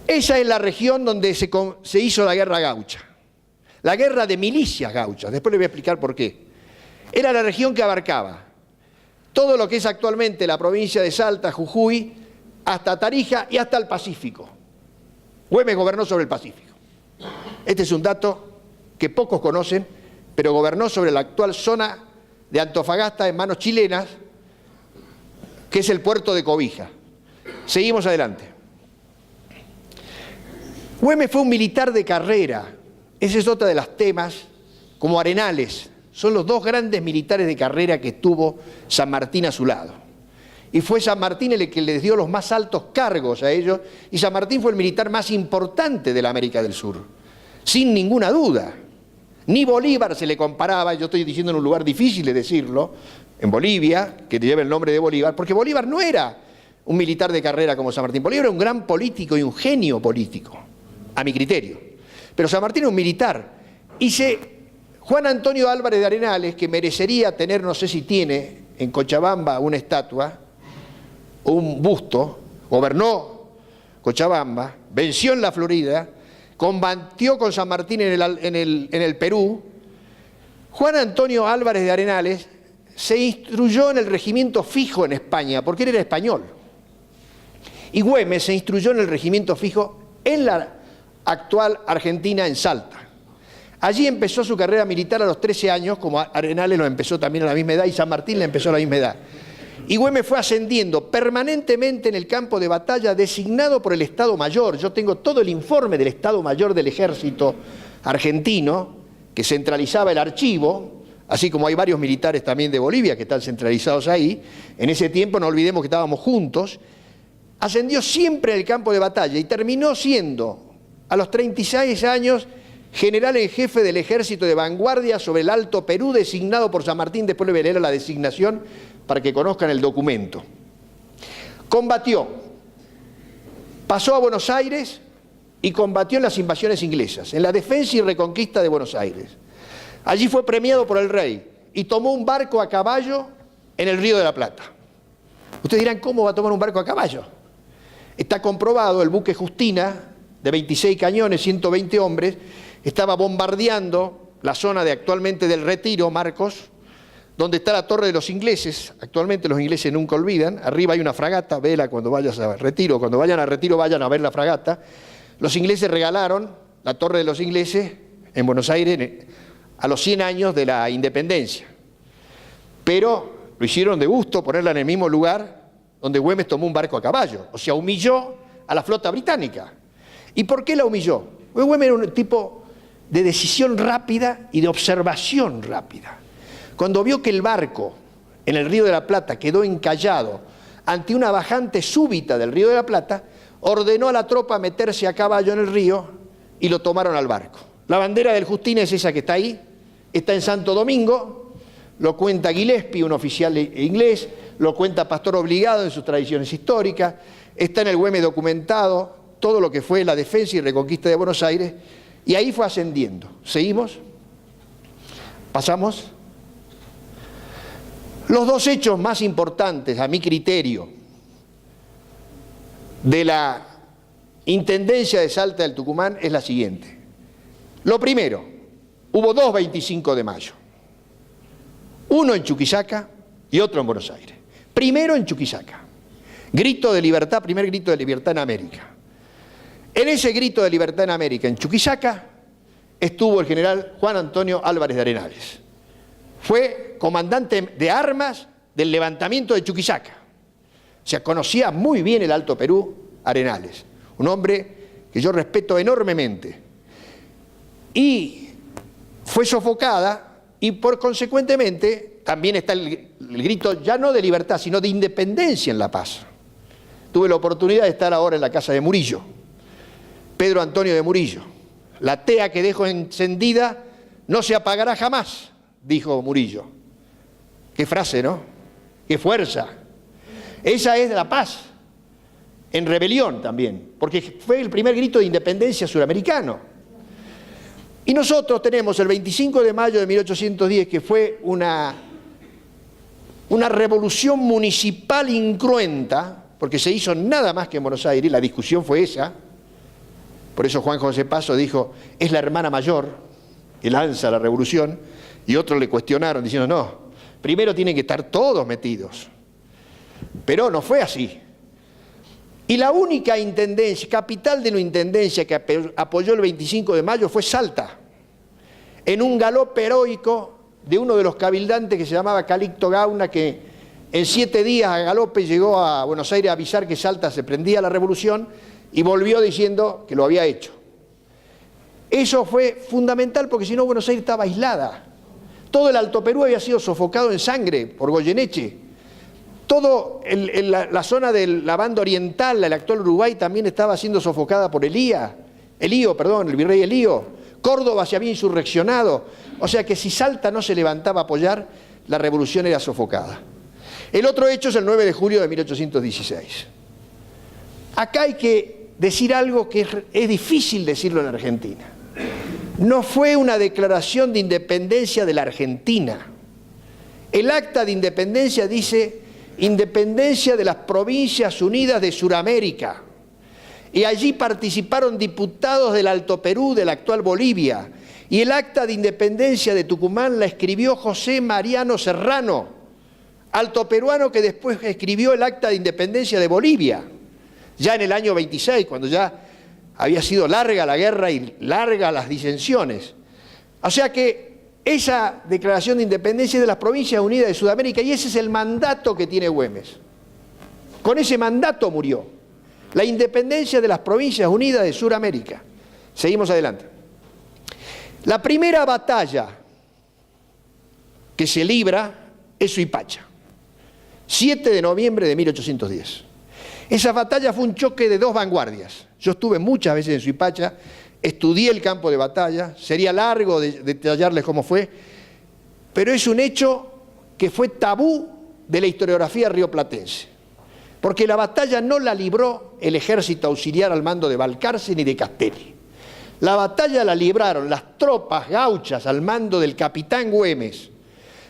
Esa es la región donde se hizo la guerra gaucha, la guerra de milicias gauchas. Después les voy a explicar por qué. Era la región que abarcaba todo lo que es actualmente la provincia de Salta, Jujuy, hasta Tarija y hasta el Pacífico. Güemes gobernó sobre el Pacífico. Este es un dato que pocos conocen, pero gobernó sobre la actual zona de Antofagasta en manos chilenas, que es el puerto de Cobija. Seguimos adelante. Güemes fue un militar de carrera. Ese es otro de los temas, como Arenales. Son los dos grandes militares de carrera que tuvo San Martín a su lado. Y fue San Martín el que les dio los más altos cargos a ellos, y San Martín fue el militar más importante de la América del Sur, sin ninguna duda. Ni Bolívar se le comparaba, yo estoy diciendo en un lugar difícil de decirlo, en Bolivia, que lleva el nombre de Bolívar, porque Bolívar no era un militar de carrera como San Martín. Bolívar era un gran político y un genio político, a mi criterio. Pero San Martín era un militar. Y Juan Antonio Álvarez de Arenales, que merecería tener, no sé si tiene, en Cochabamba una estatua, o un busto, gobernó Cochabamba, venció en la Florida, combatió con San Martín en el Perú. Juan Antonio Álvarez de Arenales se instruyó en el regimiento fijo en España, porque él era español. Y Güemes se instruyó en el regimiento fijo en la actual Argentina, en Salta. Allí empezó su carrera militar a los 13 años, como Arenales lo empezó también a la misma edad, y San Martín la empezó a la misma edad. Y Güemes fue ascendiendo permanentemente en el campo de batalla, designado por el Estado Mayor. Yo tengo todo el informe del Estado Mayor del Ejército argentino, que centralizaba el archivo, así como hay varios militares también de Bolivia que están centralizados ahí. En ese tiempo, no olvidemos que estábamos juntos. Ascendió siempre en el campo de batalla y terminó siendo, a los 36 años, general en jefe del ejército de vanguardia sobre el Alto Perú, designado por San Martín. Después le voy a leer la designación para que conozcan el documento. Combatió, pasó a Buenos Aires y combatió en las invasiones inglesas, en la defensa y reconquista de Buenos Aires. Allí fue premiado por el rey y tomó un barco a caballo en el Río de la Plata. Ustedes dirán, ¿cómo va a tomar un barco a caballo? Está comprobado, el buque Justina, de 26 cañones, 120 hombres, estaba bombardeando la zona de actualmente del Retiro, Marcos, donde está la torre de los ingleses. Actualmente los ingleses nunca olvidan. Arriba hay una fragata, vela cuando vayas a Retiro. Cuando vayan a Retiro vayan a ver la fragata. Los ingleses regalaron la torre de los ingleses en Buenos Aires a los 100 años de la independencia. Pero lo hicieron de gusto ponerla en el mismo lugar donde Güemes tomó un barco a caballo. O sea, humilló a la flota británica. ¿Y por qué la humilló? Porque Güemes era un tipo de decisión rápida y de observación rápida. Cuando vio que el barco en el Río de la Plata quedó encallado ante una bajante súbita del Río de la Plata, ordenó a la tropa meterse a caballo en el río y lo tomaron al barco. La bandera del Justina es esa que está ahí, está en Santo Domingo, lo cuenta Gillespie, un oficial inglés, lo cuenta Pastor Obligado en sus tradiciones históricas, está en el Güemes documentado todo lo que fue la defensa y reconquista de Buenos Aires, y ahí fue ascendiendo. ¿Seguimos? ¿Pasamos? Los dos hechos más importantes, a mi criterio, de la Intendencia de Salta del Tucumán es la siguiente. Lo primero, hubo dos 25 de mayo. Uno en Chuquisaca y otro en Buenos Aires. Primero en Chuquisaca. Grito de libertad, primer grito de libertad en América. En ese grito de libertad en América, en Chuquisaca, estuvo el general Juan Antonio Álvarez de Arenales. Fue comandante de armas del levantamiento de Chuquisaca. O sea, conocía muy bien el Alto Perú, Arenales. Un hombre que yo respeto enormemente. Y fue sofocada y por consecuentemente también está el grito ya no de libertad, sino de independencia en La Paz. Tuve la oportunidad de estar ahora en la casa de Murillo, Pedro Antonio de Murillo. La tea que dejo encendida no se apagará jamás, dijo Murillo. Qué frase, ¿no? Qué fuerza. Esa es La Paz, en rebelión también, porque fue el primer grito de independencia suramericano. Y nosotros tenemos el 25 de mayo de 1810, que fue una revolución municipal incruenta, porque se hizo nada más que en Buenos Aires, y la discusión fue esa. Por eso Juan José Paso dijo, es la hermana mayor que lanza la revolución, y otros le cuestionaron diciendo, no, primero tienen que estar todos metidos. Pero no fue así. Y la única intendencia, capital de una intendencia que apoyó el 25 de mayo fue Salta, en un galope heroico de uno de los cabildantes que se llamaba Calixto Gauna, que en 7 días a galope llegó a Buenos Aires a avisar que Salta se prendía la revolución y volvió diciendo que lo había hecho. Eso fue fundamental porque si no Buenos Aires estaba aislada. Todo el Alto Perú había sido sofocado en sangre por Goyeneche. Todo la zona de la banda oriental, el actual Uruguay, también estaba siendo sofocada por el virrey Elío. Córdoba se había insurreccionado. O sea que si Salta no se levantaba a apoyar, la revolución era sofocada. El otro hecho es el 9 de julio de 1816. Acá hay que decir algo que es difícil decirlo en Argentina. No fue una declaración de independencia de la Argentina. El acta de independencia dice independencia de las Provincias Unidas de Sudamérica. Y allí participaron diputados del Alto Perú, de la actual Bolivia. Y el acta de independencia de Tucumán la escribió José Mariano Serrano, altoperuano que después escribió el acta de independencia de Bolivia, ya en el año 26, cuando ya había sido larga la guerra y largas las disensiones. O sea que esa declaración de independencia es de las Provincias Unidas de Sudamérica y ese es el mandato que tiene Güemes. Con ese mandato murió. La independencia de las Provincias Unidas de Sudamérica. Seguimos adelante. La primera batalla que se libra es Suipacha, 7 de noviembre de 1810. Esa batalla fue un choque de dos vanguardias. Yo estuve muchas veces en Suipacha, estudié el campo de batalla, sería largo detallarles cómo fue, pero es un hecho que fue tabú de la historiografía rioplatense, porque la batalla no la libró el ejército auxiliar al mando de Balcarce ni de Castelli. La batalla la libraron las tropas gauchas al mando del capitán Güemes,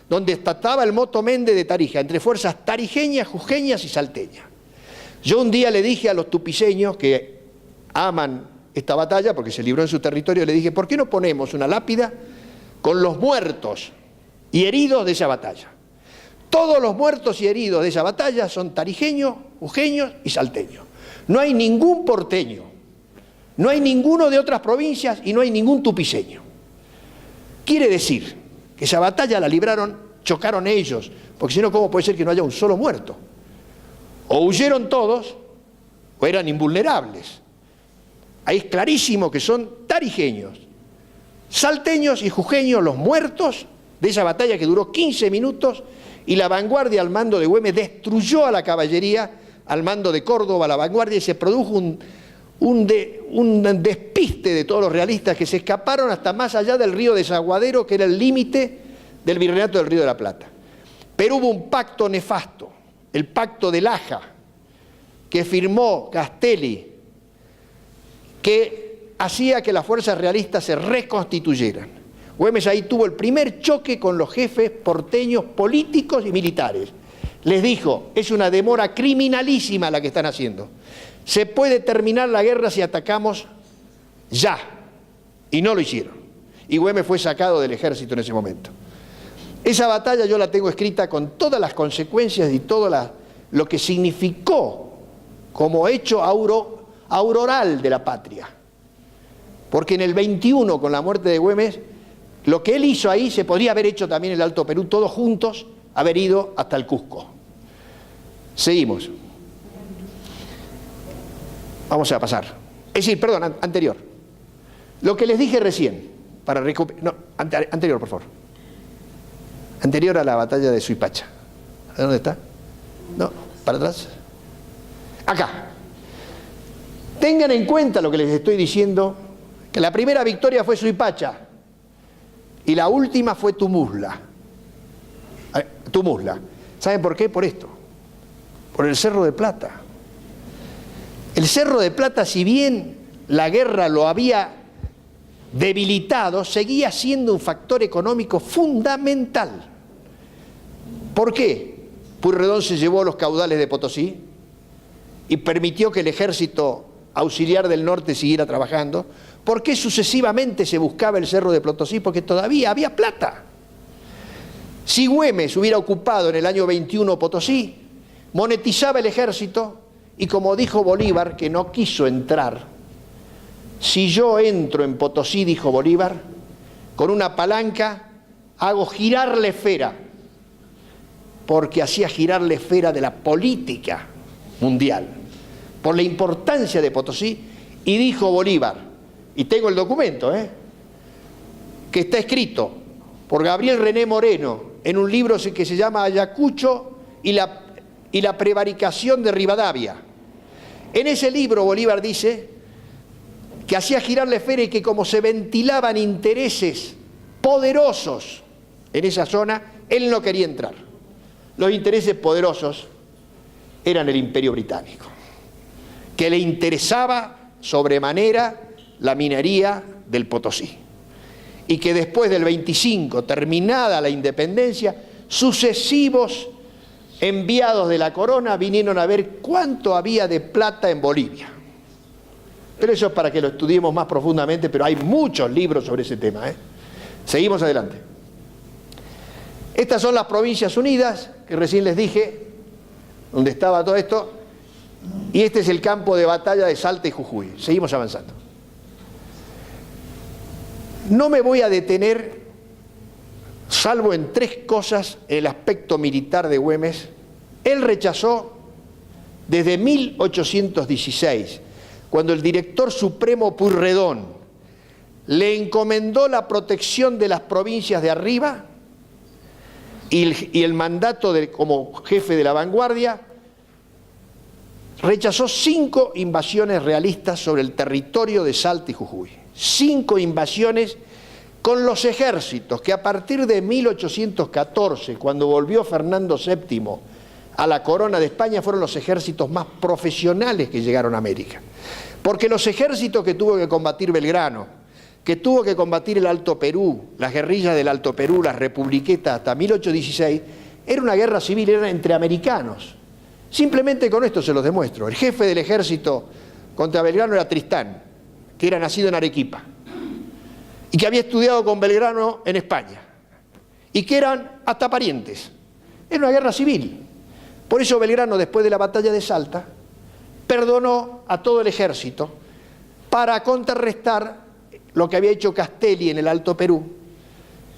donde estaba el Moto Méndez de Tarija, entre fuerzas tarijeñas, jujeñas y salteñas. Yo un día le dije a los tupiceños que aman esta batalla, porque se libró en su territorio, le dije, ¿por qué no ponemos una lápida con los muertos y heridos de esa batalla? Todos los muertos y heridos de esa batalla son tarijeños, jujeños y salteños. No hay ningún porteño, no hay ninguno de otras provincias y no hay ningún tupiceño. Quiere decir que esa batalla la libraron, chocaron ellos, porque si no, ¿cómo puede ser que no haya un solo muerto? O huyeron todos o eran invulnerables. Ahí es clarísimo que son tarijeños, salteños y jujeños los muertos de esa batalla que duró 15 minutos y la vanguardia al mando de Güemes destruyó a la caballería al mando de Córdoba, la vanguardia, y se produjo un despiste de todos los realistas que se escaparon hasta más allá del río Desaguadero, que era el límite del virreinato del Río de la Plata. Pero hubo un pacto nefasto, el pacto de Laja, que firmó Castelli, que hacía que las fuerzas realistas se reconstituyeran. Güemes ahí tuvo el primer choque con los jefes porteños políticos y militares. Les dijo, es una demora criminalísima la que están haciendo. Se puede terminar la guerra si atacamos ya. Y no lo hicieron. Y Güemes fue sacado del ejército en ese momento. Esa batalla yo la tengo escrita con todas las consecuencias y todo lo que significó como hecho auroral de la patria. Porque en el 21, con la muerte de Güemes, lo que él hizo ahí se podría haber hecho también en el Alto Perú, todos juntos, haber ido hasta el Cusco. Seguimos. Vamos a pasar. Es decir, perdón, anterior. Lo que les dije recién, para recuperar... No, anterior, por favor. Anterior a la batalla de Suipacha. ¿Dónde está? No, para atrás. Acá. Tengan en cuenta lo que les estoy diciendo, que la primera victoria fue Suipacha y la última fue Tumuzla. ¿Saben por qué? Por esto. Por el Cerro de Plata. El Cerro de Plata, si bien la guerra lo había debilitado, seguía siendo un factor económico fundamental. ¿Por qué? Pueyrredón se llevó los caudales de Potosí y permitió que el ejército auxiliar del norte siguiera trabajando. ¿Por qué sucesivamente se buscaba el Cerro de Potosí? Porque todavía había plata. Si Güemes hubiera ocupado en el año 21 Potosí, monetizaba el ejército y, como dijo Bolívar, que no quiso entrar, si yo entro en Potosí, dijo Bolívar, con una palanca hago girar la esfera, porque hacía girar la esfera de la política mundial, por la importancia de Potosí. Y dijo Bolívar, y tengo el documento, que está escrito por Gabriel René Moreno en un libro que se llama Ayacucho y la prevaricación de Rivadavia. En ese libro Bolívar dice que hacía girar la esfera y que como se ventilaban intereses poderosos en esa zona, él no quería entrar. Los intereses poderosos eran el Imperio Británico, que le interesaba sobremanera la minería del Potosí, y que después del 25, terminada la independencia, sucesivos enviados de la corona vinieron a ver cuánto había de plata en Bolivia. Pero eso es para que lo estudiemos más profundamente, pero hay muchos libros sobre ese tema. Seguimos adelante. Estas son las Provincias Unidas, que recién les dije, donde estaba todo esto, y este es el campo de batalla de Salta y Jujuy. Seguimos avanzando. No me voy a detener, salvo en tres cosas, el aspecto militar de Güemes. Él rechazó desde 1816, cuando el director supremo Pueyrredón le encomendó la protección de las provincias de arriba y el mandato como jefe de la vanguardia, rechazó 5 invasiones realistas sobre el territorio de Salta y Jujuy. 5 invasiones con los ejércitos que a partir de 1814, cuando volvió Fernando VII a la corona de España, fueron los ejércitos más profesionales que llegaron a América. Porque los ejércitos que tuvo que combatir Belgrano, que tuvo que combatir el Alto Perú, las guerrillas del Alto Perú, las republiquetas hasta 1816, era una guerra civil, era entre americanos. Simplemente con esto se los demuestro. El jefe del ejército contra Belgrano era Tristán, que era nacido en Arequipa, y que había estudiado con Belgrano en España, y que eran hasta parientes. Era una guerra civil. Por eso Belgrano, después de la batalla de Salta, perdonó a todo el ejército para contrarrestar lo que había hecho Castelli en el Alto Perú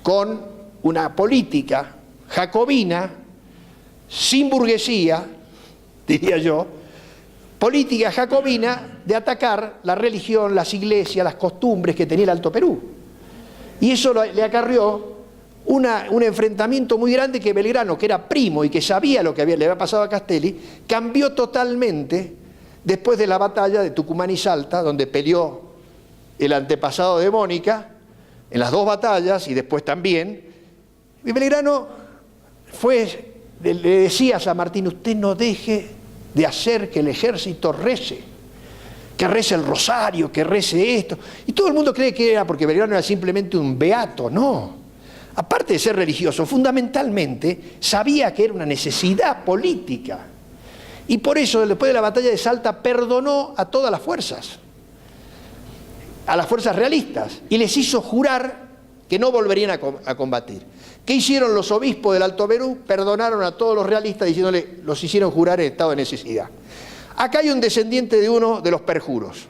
con una política jacobina, sin burguesía, diría yo, política jacobina de atacar la religión, las iglesias, las costumbres que tenía el Alto Perú. Y eso le acarrió un enfrentamiento muy grande que Belgrano, que era primo y que sabía lo que le había pasado a Castelli, cambió totalmente después de la batalla de Tucumán y Salta, donde peleó el antepasado de Mónica, en las 2 batallas y después también. Y Belgrano le decía a San Martín: usted no deje de hacer que el ejército rece, que rece el rosario, que rece esto. Y todo el mundo cree que era porque Belgrano era simplemente un beato. No. Aparte de ser religioso, fundamentalmente sabía que era una necesidad política. Y por eso, después de la batalla de Salta, perdonó a todas las fuerzas, a las fuerzas realistas, y les hizo jurar que no volverían a combatir. ¿Qué hicieron los obispos del Alto Perú? Perdonaron a todos los realistas diciéndole, los hicieron jurar en estado de necesidad. Acá hay un descendiente de uno de los perjuros.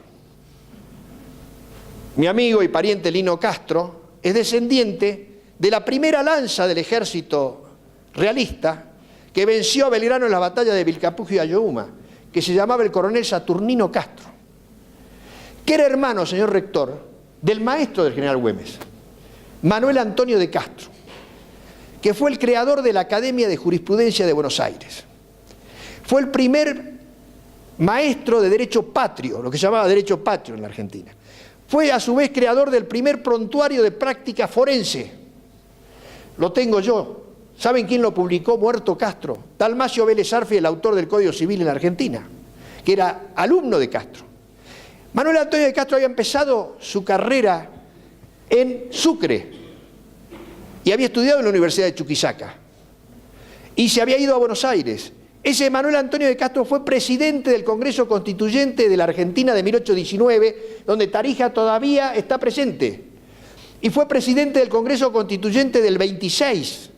Mi amigo y pariente Lino Castro es descendiente de la primera lanza del ejército realista que venció a Belgrano en la batalla de Vilcapugio y Ayohuma, que se llamaba el coronel Saturnino Castro, que era hermano, señor rector, del maestro del general Güemes, Manuel Antonio de Castro, que fue el creador de la Academia de Jurisprudencia de Buenos Aires. Fue el primer maestro de derecho patrio, lo que se llamaba derecho patrio en la Argentina. Fue a su vez creador del primer prontuario de práctica forense. Lo tengo yo. ¿Saben quién lo publicó? Muerto Castro. Dalmacio Vélez Arfi, el autor del Código Civil en la Argentina, que era alumno de Castro. Manuel Antonio de Castro había empezado su carrera en Sucre y había estudiado en la Universidad de Chuquisaca y se había ido a Buenos Aires. Ese Manuel Antonio de Castro fue presidente del Congreso Constituyente de la Argentina de 1819, donde Tarija todavía está presente, y fue presidente del Congreso Constituyente del 26,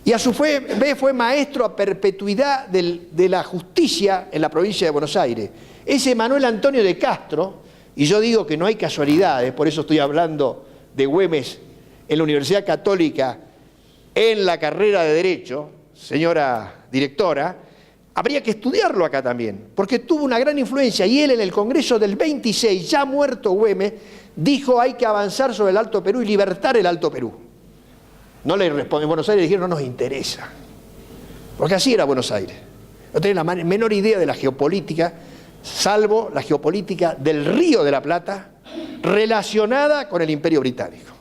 y a su vez fue maestro a perpetuidad de la justicia en la provincia de Buenos Aires. Ese Manuel Antonio de Castro, y yo digo que no hay casualidades, por eso estoy hablando de Güemes en la Universidad Católica en la carrera de Derecho, señora directora, habría que estudiarlo acá también, porque tuvo una gran influencia, y él en el Congreso del 26, ya muerto Güemes, dijo hay que avanzar sobre el Alto Perú y libertar el Alto Perú. No le respondió en Buenos Aires, le dijeron no nos interesa, porque así era Buenos Aires. No tenía la menor idea de la geopolítica, salvo la geopolítica del Río de la Plata, relacionada con el Imperio Británico,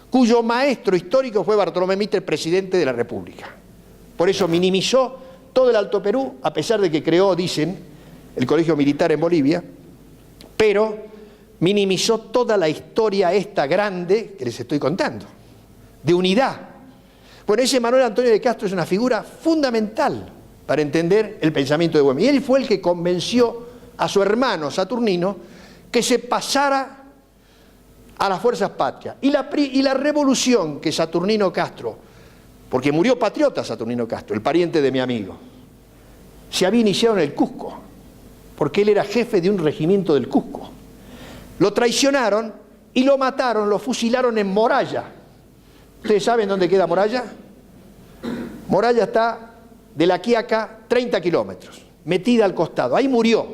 cuyo maestro histórico fue Bartolomé Mitre, presidente de la República. Por eso minimizó todo el Alto Perú, a pesar de que creó, dicen, el Colegio Militar en Bolivia, pero minimizó toda la historia esta grande que les estoy contando, de unidad. Bueno, ese Manuel Antonio de Castro es una figura fundamental para entender el pensamiento de Güemes. Y él fue el que convenció a su hermano Saturnino que se pasara a las fuerzas patrias. Y la revolución que Saturnino Castro, porque murió patriota Saturnino Castro, el pariente de mi amigo, se había iniciado en el Cusco, porque él era jefe de un regimiento del Cusco. Lo traicionaron y lo mataron, lo fusilaron en Moralla. ¿Ustedes saben dónde queda Moralla? Moralla está de La Quiaca 30 kilómetros, metida al costado. Ahí murió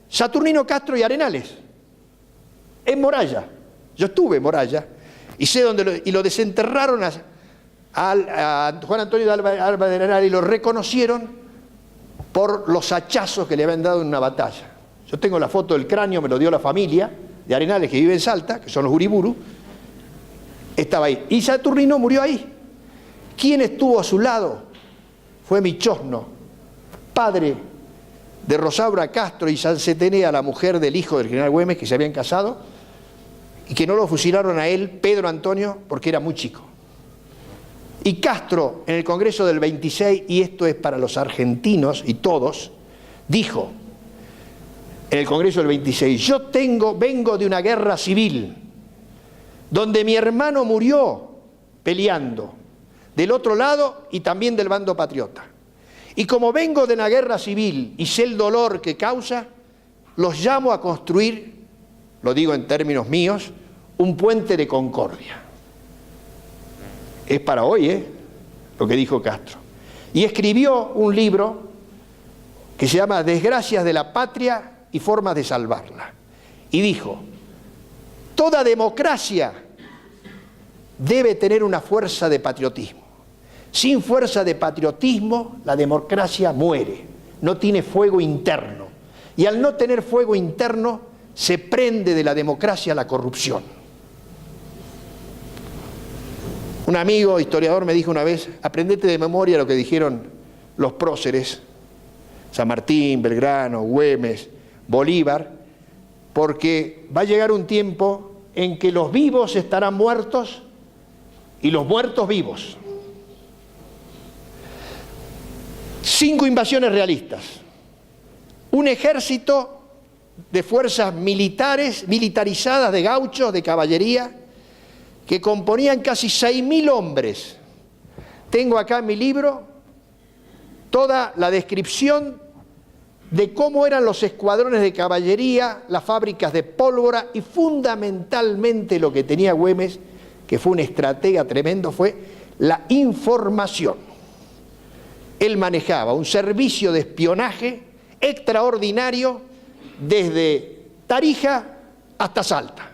Saturnino Castro y Arenales, en Moralla. Yo estuve en Moralla y sé dónde y lo desenterraron a Juan Antonio de Alba de Arenales, y lo reconocieron por los hachazos que le habían dado en una batalla. Yo tengo la foto del cráneo, me lo dio la familia, de Arenales, que vive en Salta, que son los Uriburu, estaba ahí. Y Saturnino murió ahí. ¿Quién estuvo a su lado? Fue Michosno, padre de Rosaura Castro y Sancetenea, la mujer del hijo del general Güemes, que se habían casado, y que no lo fusilaron a él, Pedro Antonio, porque era muy chico. Y Castro, en el Congreso del 26, y esto es para los argentinos y todos, dijo en el Congreso del 26, yo vengo de una guerra civil, donde mi hermano murió peleando, del otro lado y también del bando patriota. Y como vengo de una guerra civil y sé el dolor que causa, los llamo a construir, lo digo en términos míos, un puente de concordia. Es para hoy, lo que dijo Castro. Y escribió un libro que se llama Desgracias de la Patria y Formas de Salvarla. Y dijo, toda democracia debe tener una fuerza de patriotismo. Sin fuerza de patriotismo, la democracia muere, no tiene fuego interno. Y al no tener fuego interno, se prende de la democracia la corrupción. Un amigo historiador me dijo una vez, aprendete de memoria lo que dijeron los próceres, San Martín, Belgrano, Güemes, Bolívar, porque va a llegar un tiempo en que los vivos estarán muertos y los muertos vivos. 5 invasiones realistas, un ejército de fuerzas militares, militarizadas de gauchos, de caballería, que componían casi 6.000 hombres. Tengo acá en mi libro toda la descripción de cómo eran los escuadrones de caballería, las fábricas de pólvora y fundamentalmente lo que tenía Güemes, que fue un estratega tremendo, fue la información. Él manejaba un servicio de espionaje extraordinario desde Tarija hasta Salta.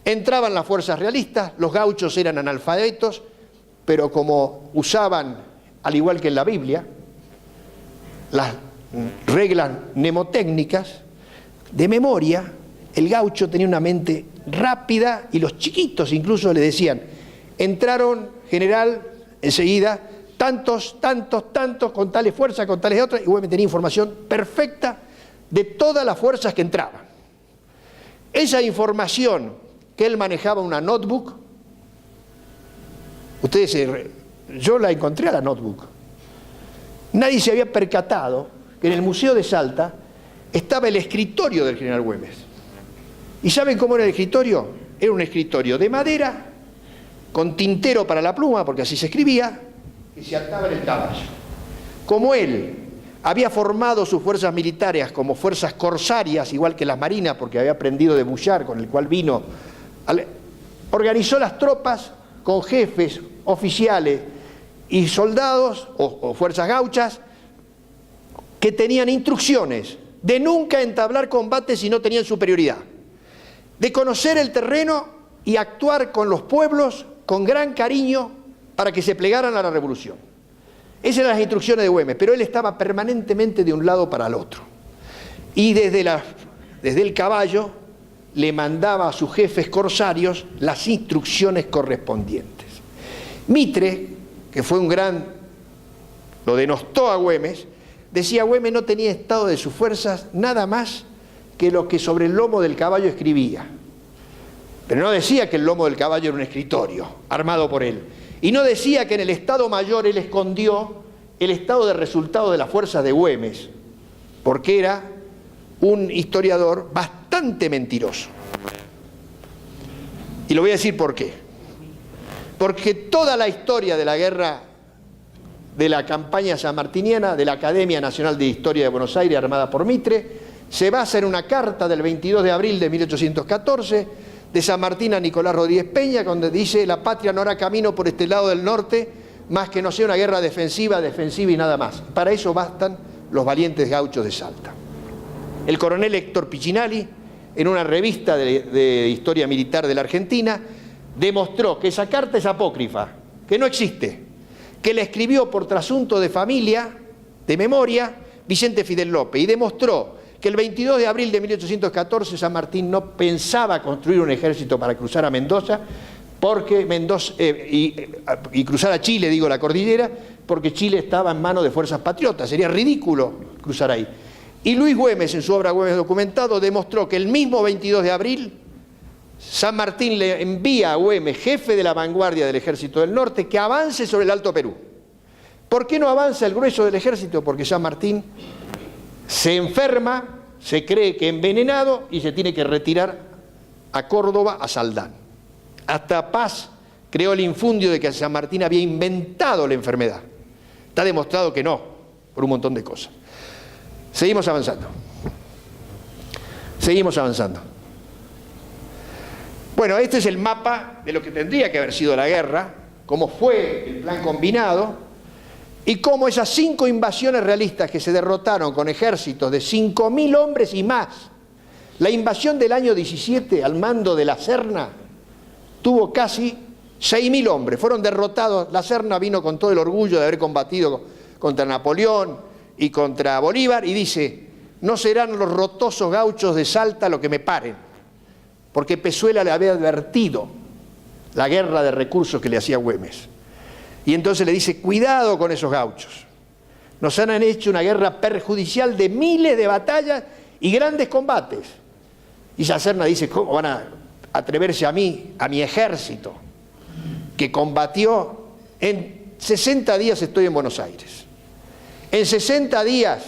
Entraban las fuerzas realistas, los gauchos eran analfabetos, pero como usaban, al igual que en la Biblia, las reglas mnemotécnicas, de memoria, el gaucho tenía una mente rápida y los chiquitos incluso le decían, entraron, general, enseguida, tantos, con tales fuerzas, con tales otras, y Güemes tenía información perfecta de todas las fuerzas que entraban. Esa información que él manejaba una notebook, yo la encontré a la notebook. Nadie se había percatado que en el Museo de Salta estaba el escritorio del general Güemes. ¿Y saben cómo era el escritorio? Era un escritorio de madera, con tintero para la pluma, porque así se escribía, que se ataba en el caballo. Como él había formado sus fuerzas militares como fuerzas corsarias, igual que las marinas, porque había aprendido de Bouchard, con el cual vino, organizó las tropas con jefes, oficiales y soldados o fuerzas gauchas que tenían instrucciones de nunca entablar combate si no tenían superioridad, de conocer el terreno y actuar con los pueblos con gran cariño para que se plegaran a la revolución. Esas eran las instrucciones de Güemes, pero él estaba permanentemente de un lado para el otro. Y desde el caballo le mandaba a sus jefes corsarios las instrucciones correspondientes. Mitre, que fue lo denostó a Güemes, decía Güemes no tenía estado de sus fuerzas nada más que lo que sobre el lomo del caballo escribía. Pero no decía que el lomo del caballo era un escritorio armado por él. Y no decía que en el Estado Mayor él escondió el estado de resultado de las fuerzas de Güemes, porque era un historiador bastante mentiroso. Y lo voy a decir por qué. Porque toda la historia de la guerra, de la campaña sanmartiniana, de la Academia Nacional de Historia de Buenos Aires, armada por Mitre, se basa en una carta del 22 de abril de 1814, de San Martín a Nicolás Rodríguez Peña, donde dice, la patria no hará camino por este lado del norte, más que no sea una guerra defensiva y nada más. Para eso bastan los valientes gauchos de Salta. El coronel Héctor Piccinali, en una revista de historia militar de la Argentina, demostró que esa carta es apócrifa, que no existe, que la escribió por trasunto de familia, de memoria, Vicente Fidel López, y demostró que el 22 de abril de 1814 San Martín no pensaba construir un ejército para cruzar a Mendoza, porque y cruzar a Chile, digo, la cordillera, porque Chile estaba en manos de fuerzas patriotas, sería ridículo cruzar ahí. Y Luis Güemes, en su obra Güemes documentado, demostró que el mismo 22 de abril San Martín le envía a Güemes, jefe de la vanguardia del Ejército del Norte, que avance sobre el Alto Perú. ¿Por qué no avanza el grueso del ejército? Porque San Martín se enferma, se cree que envenenado y se tiene que retirar a Córdoba, a Saldán. Hasta Paz creó el infundio de que San Martín había inventado la enfermedad. Está demostrado que no, por un montón de cosas. Seguimos avanzando. Seguimos avanzando. Bueno, este es el mapa de lo que tendría que haber sido la guerra, cómo fue el plan combinado y cómo esas 5 invasiones realistas que se derrotaron con ejércitos de 5.000 hombres y más. La invasión del año 17 al mando de la Serna tuvo casi 6.000 hombres, fueron derrotados. La Serna vino con todo el orgullo de haber combatido contra Napoleón y contra Bolívar y dice, no serán los rotosos gauchos de Salta los que me paren, porque Pezuela le había advertido la guerra de recursos que le hacía Güemes. Y entonces le dice, cuidado con esos gauchos, nos han hecho una guerra perjudicial de miles de batallas y grandes combates. Y la Serna dice, ¿cómo van a atreverse a mí, a mi ejército, que combatió? En 60 días estoy en Buenos Aires. En 60 días,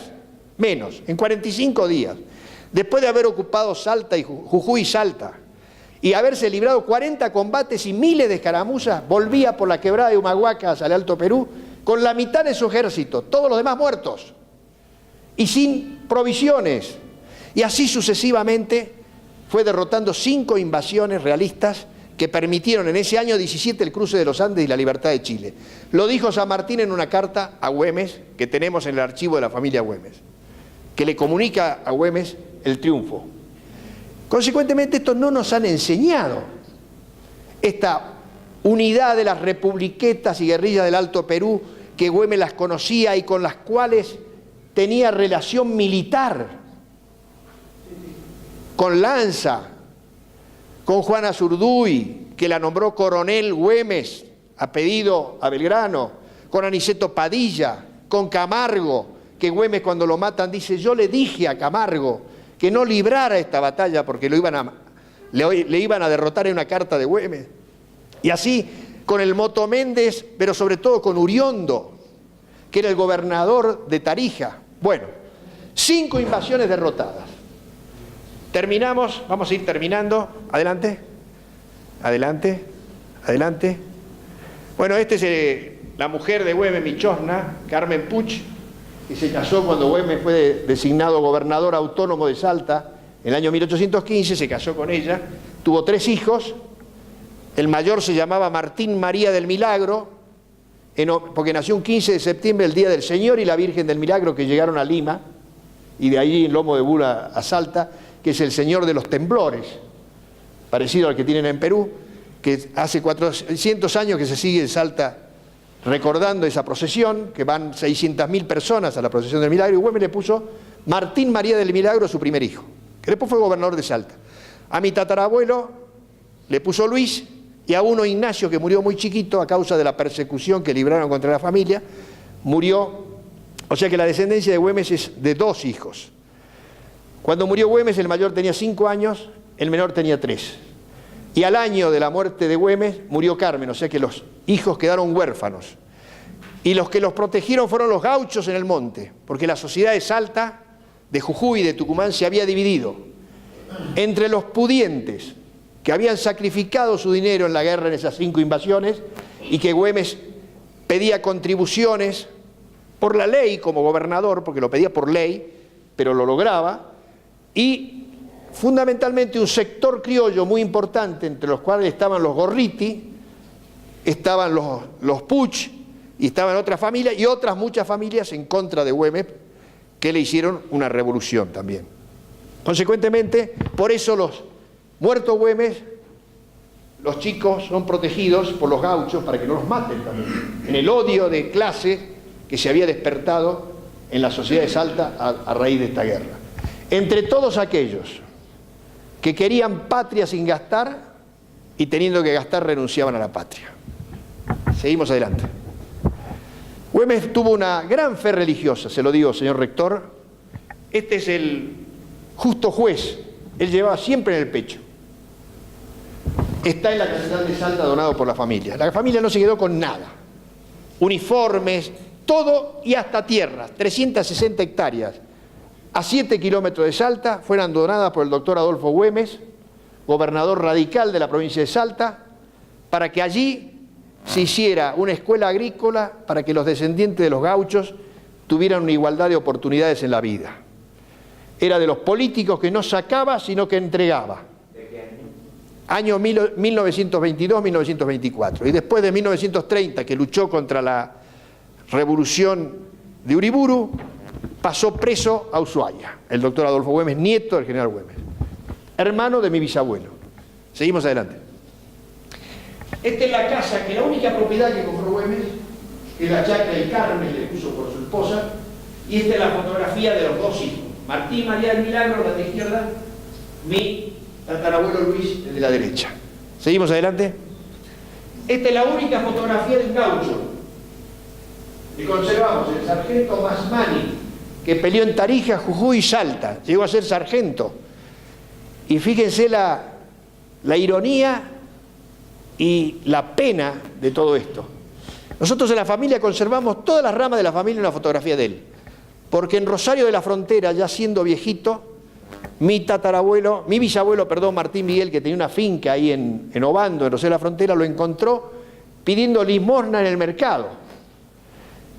menos, en 45 días, después de haber ocupado Salta y Jujuy y Salta, y haberse librado 40 combates y miles de escaramuzas, volvía por la quebrada de Humahuacas al Alto Perú con la mitad de su ejército, todos los demás muertos, y sin provisiones. Y así sucesivamente fue derrotando 5 invasiones realistas que permitieron en ese año 17 el cruce de los Andes y la libertad de Chile. Lo dijo San Martín en una carta a Güemes, que tenemos en el archivo de la familia Güemes, que le comunica a Güemes el triunfo. Consecuentemente, estos no nos han enseñado esta unidad de las republiquetas y guerrillas del Alto Perú, que Güemes las conocía y con las cuales tenía relación militar, con Lanza, con Juana Zurduy, que la nombró coronel Güemes a pedido a Belgrano, con Aniceto Padilla, con Camargo, que Güemes cuando lo matan dice, yo le dije a Camargo que no librara esta batalla porque le iban a derrotar en una carta de Güemes. Y así con el Moto Méndez, pero sobre todo con Uriondo, que era el gobernador de Tarija. Bueno, 5 invasiones derrotadas. Terminamos, vamos a ir terminando. Adelante, adelante, adelante. Bueno, esta es la mujer de Güemes, Michosna, Carmen Puch, que se casó cuando Güemes fue designado gobernador autónomo de Salta en el año 1815, se casó con ella, tuvo 3 hijos, el mayor se llamaba Martín María del Milagro, porque nació un 15 de septiembre, el Día del Señor y la Virgen del Milagro, que llegaron a Lima, y de allí en Lomo de Bula a Salta, que es el Señor de los Temblores, parecido al que tienen en Perú, que hace 400 años que se sigue en Salta recordando esa procesión, que van 600.000 personas a la procesión del Milagro, y Güemes le puso Martín María del Milagro, su primer hijo, que después fue gobernador de Salta. A mi tatarabuelo le puso Luis, y a uno Ignacio, que murió muy chiquito a causa de la persecución que libraron contra la familia, murió. O sea que la descendencia de Güemes es de 2 hijos. Cuando murió Güemes, el mayor tenía 5 años, el menor tenía 3. Y al año de la muerte de Güemes murió Carmen, o sea que los hijos quedaron huérfanos. Y los que los protegieron fueron los gauchos en el monte, porque la sociedad de Salta, de Jujuy y de Tucumán se había dividido entre los pudientes, que habían sacrificado su dinero en la guerra en esas 5 invasiones, y que Güemes pedía contribuciones por la ley como gobernador, porque lo pedía por ley, pero lo lograba, y fundamentalmente un sector criollo muy importante, entre los cuales estaban los Gorriti, estaban los Puch, y estaban otras familias, y otras muchas familias en contra de Güemes, que le hicieron una revolución también. Consecuentemente, por eso los muertos Güemes, los chicos son protegidos por los gauchos para que no los maten también, en el odio de clase que se había despertado en la sociedad de Salta a raíz de esta guerra. entre todos aquellos que querían patria sin gastar y teniendo que gastar renunciaban a la patria. Seguimos adelante. Güemes tuvo una gran fe religiosa, se lo digo, señor rector. Este es el justo juez, él llevaba siempre en el pecho. Está en la Catedral de Salta, donado por la familia. La familia no se quedó con nada. Uniformes, todo y hasta tierras, 360 hectáreas a 7 kilómetros de Salta, fueron donadas por el doctor Adolfo Güemes, gobernador radical de la provincia de Salta, para que allí se hiciera una escuela agrícola para que los descendientes de los gauchos tuvieran una igualdad de oportunidades en la vida. Era de los políticos que no sacaba, sino que entregaba. ¿De qué año? Año 1922-1924. Y después de 1930, que luchó contra la revolución de Uriburu, pasó preso a Ushuaia. El doctor Adolfo Güemes, nieto del general Güemes, hermano de mi bisabuelo. Seguimos adelante. Esta es la casa, que la única propiedad que compró Güemes, que es la chacra del Carmen, le puso por su esposa, y esta es la fotografía de los dos hijos. Martín María del Milagro, la de izquierda, mi tatarabuelo Luis, el de la derecha. Seguimos adelante. Esta es la única fotografía de un gaucho. Y conservamos el sargento Masmani, que peleó en Tarija, Jujuy y Salta. Llegó a ser sargento. Y fíjense la ironía y la pena de todo esto. Nosotros en la familia conservamos todas las ramas de la familia en una fotografía de él. Porque en Rosario de la Frontera, ya siendo viejito, mi bisabuelo, Martín Miguel, que tenía una finca ahí en Obando, en Rosario de la Frontera, lo encontró pidiendo limosna en el mercado.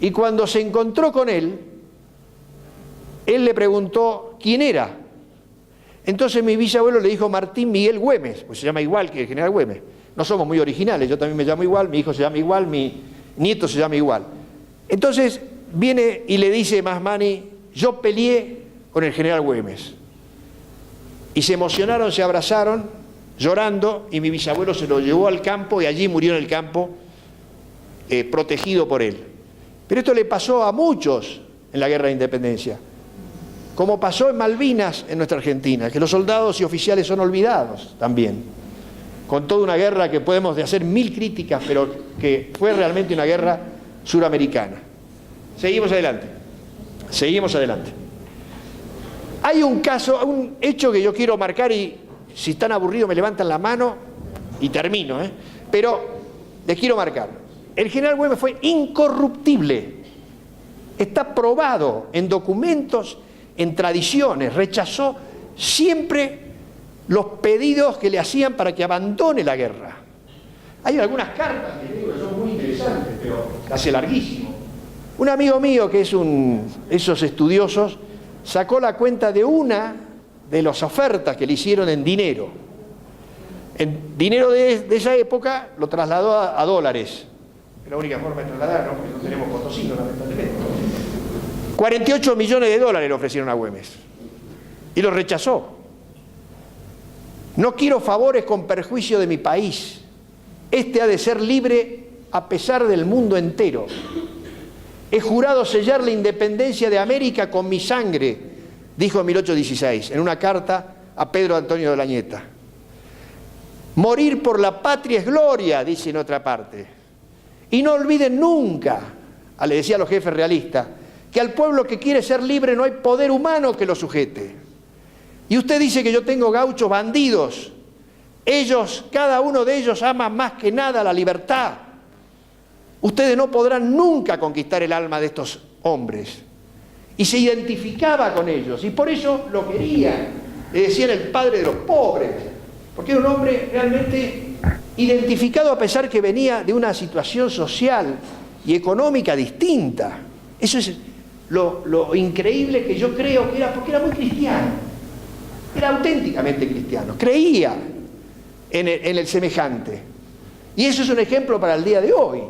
Y cuando se encontró con él le preguntó quién era. Entonces mi bisabuelo le dijo Martín Miguel Güemes, pues se llama igual que el general Güemes. No somos muy originales, yo también me llamo igual, mi hijo se llama igual, mi nieto se llama igual. Entonces viene y le dice Masmani, yo peleé con el general Güemes. Y se emocionaron, se abrazaron, llorando, y mi bisabuelo se lo llevó al campo y allí murió en el campo, protegido por él. Pero esto le pasó a muchos en la Guerra de Independencia, como pasó en Malvinas, en nuestra Argentina, que los soldados y oficiales son olvidados también, con toda una guerra que podemos hacer mil críticas, pero que fue realmente una guerra suramericana. Seguimos adelante. Seguimos adelante. Hay un caso, un hecho que yo quiero marcar, y si están aburridos me levantan la mano y termino, pero les quiero marcar. El general Güemes fue incorruptible. Está probado en documentos, en tradiciones. Rechazó siempre los pedidos que le hacían para que abandone la guerra. Hay algunas cartas que digo que son muy interesantes, pero hace larguísimo. Un amigo mío que es esos estudiosos sacó la cuenta de una de las ofertas que le hicieron en dinero. En dinero de esa época lo trasladó a dólares. Es la única forma de trasladar, ¿no? Porque no tenemos potosino, lamentablemente. 48 millones de dólares le ofrecieron a Güemes y lo rechazó. No quiero favores con perjuicio de mi país. Este ha de ser libre a pesar del mundo entero. He jurado sellar la independencia de América con mi sangre, dijo en 1816, en una carta a Pedro Antonio de Lañeta. Morir por la patria es gloria, dice en otra parte. Y no olviden nunca, le decía a los jefes realistas, que al pueblo que quiere ser libre no hay poder humano que lo sujete. Y usted dice que yo tengo gauchos bandidos. Ellos, cada uno de ellos ama más que nada la libertad. Ustedes no podrán nunca conquistar el alma de estos hombres. Y se identificaba con ellos, y por eso lo querían. Le decían el padre de los pobres, porque era un hombre realmente identificado, a pesar que venía de una situación social y económica distinta. Eso es lo increíble, que yo creo que era, porque era muy cristiano, era auténticamente cristiano, creía en el semejante. Y eso es un ejemplo para el día de hoy,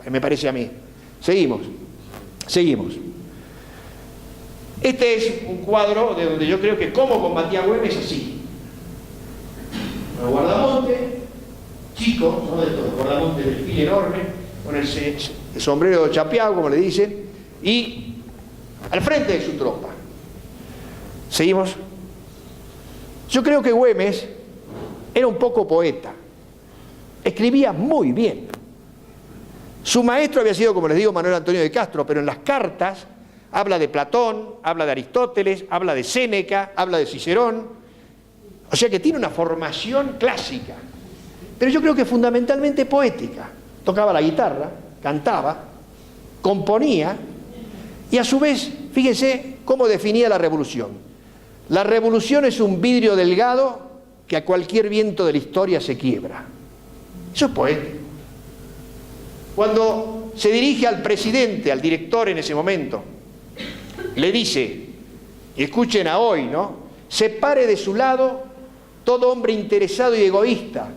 me parece a mí. Seguimos. Este es un cuadro de donde yo creo que cómo combatía Güemes así. Los guardamontes, chicos, ¿no? De estos guardamontes de desfile enorme, con el sombrero de chapeado, como le dicen, y al frente de su tropa. ¿Seguimos? Yo creo que Güemes era un poco poeta. Escribía muy bien. Su maestro había sido, como les digo, Manuel Antonio de Castro, pero en las cartas habla de Platón, habla de Aristóteles, habla de Séneca, habla de Cicerón. O sea que tiene una formación clásica. Pero yo creo que fundamentalmente poética. Tocaba la guitarra, cantaba, componía y a su vez, fíjense cómo definía la revolución. La revolución es un vidrio delgado que a cualquier viento de la historia se quiebra. Eso es poético. Cuando se dirige al presidente, al director en ese momento, le dice, y escuchen a hoy, ¿no? Separe de su lado todo hombre interesado y egoísta,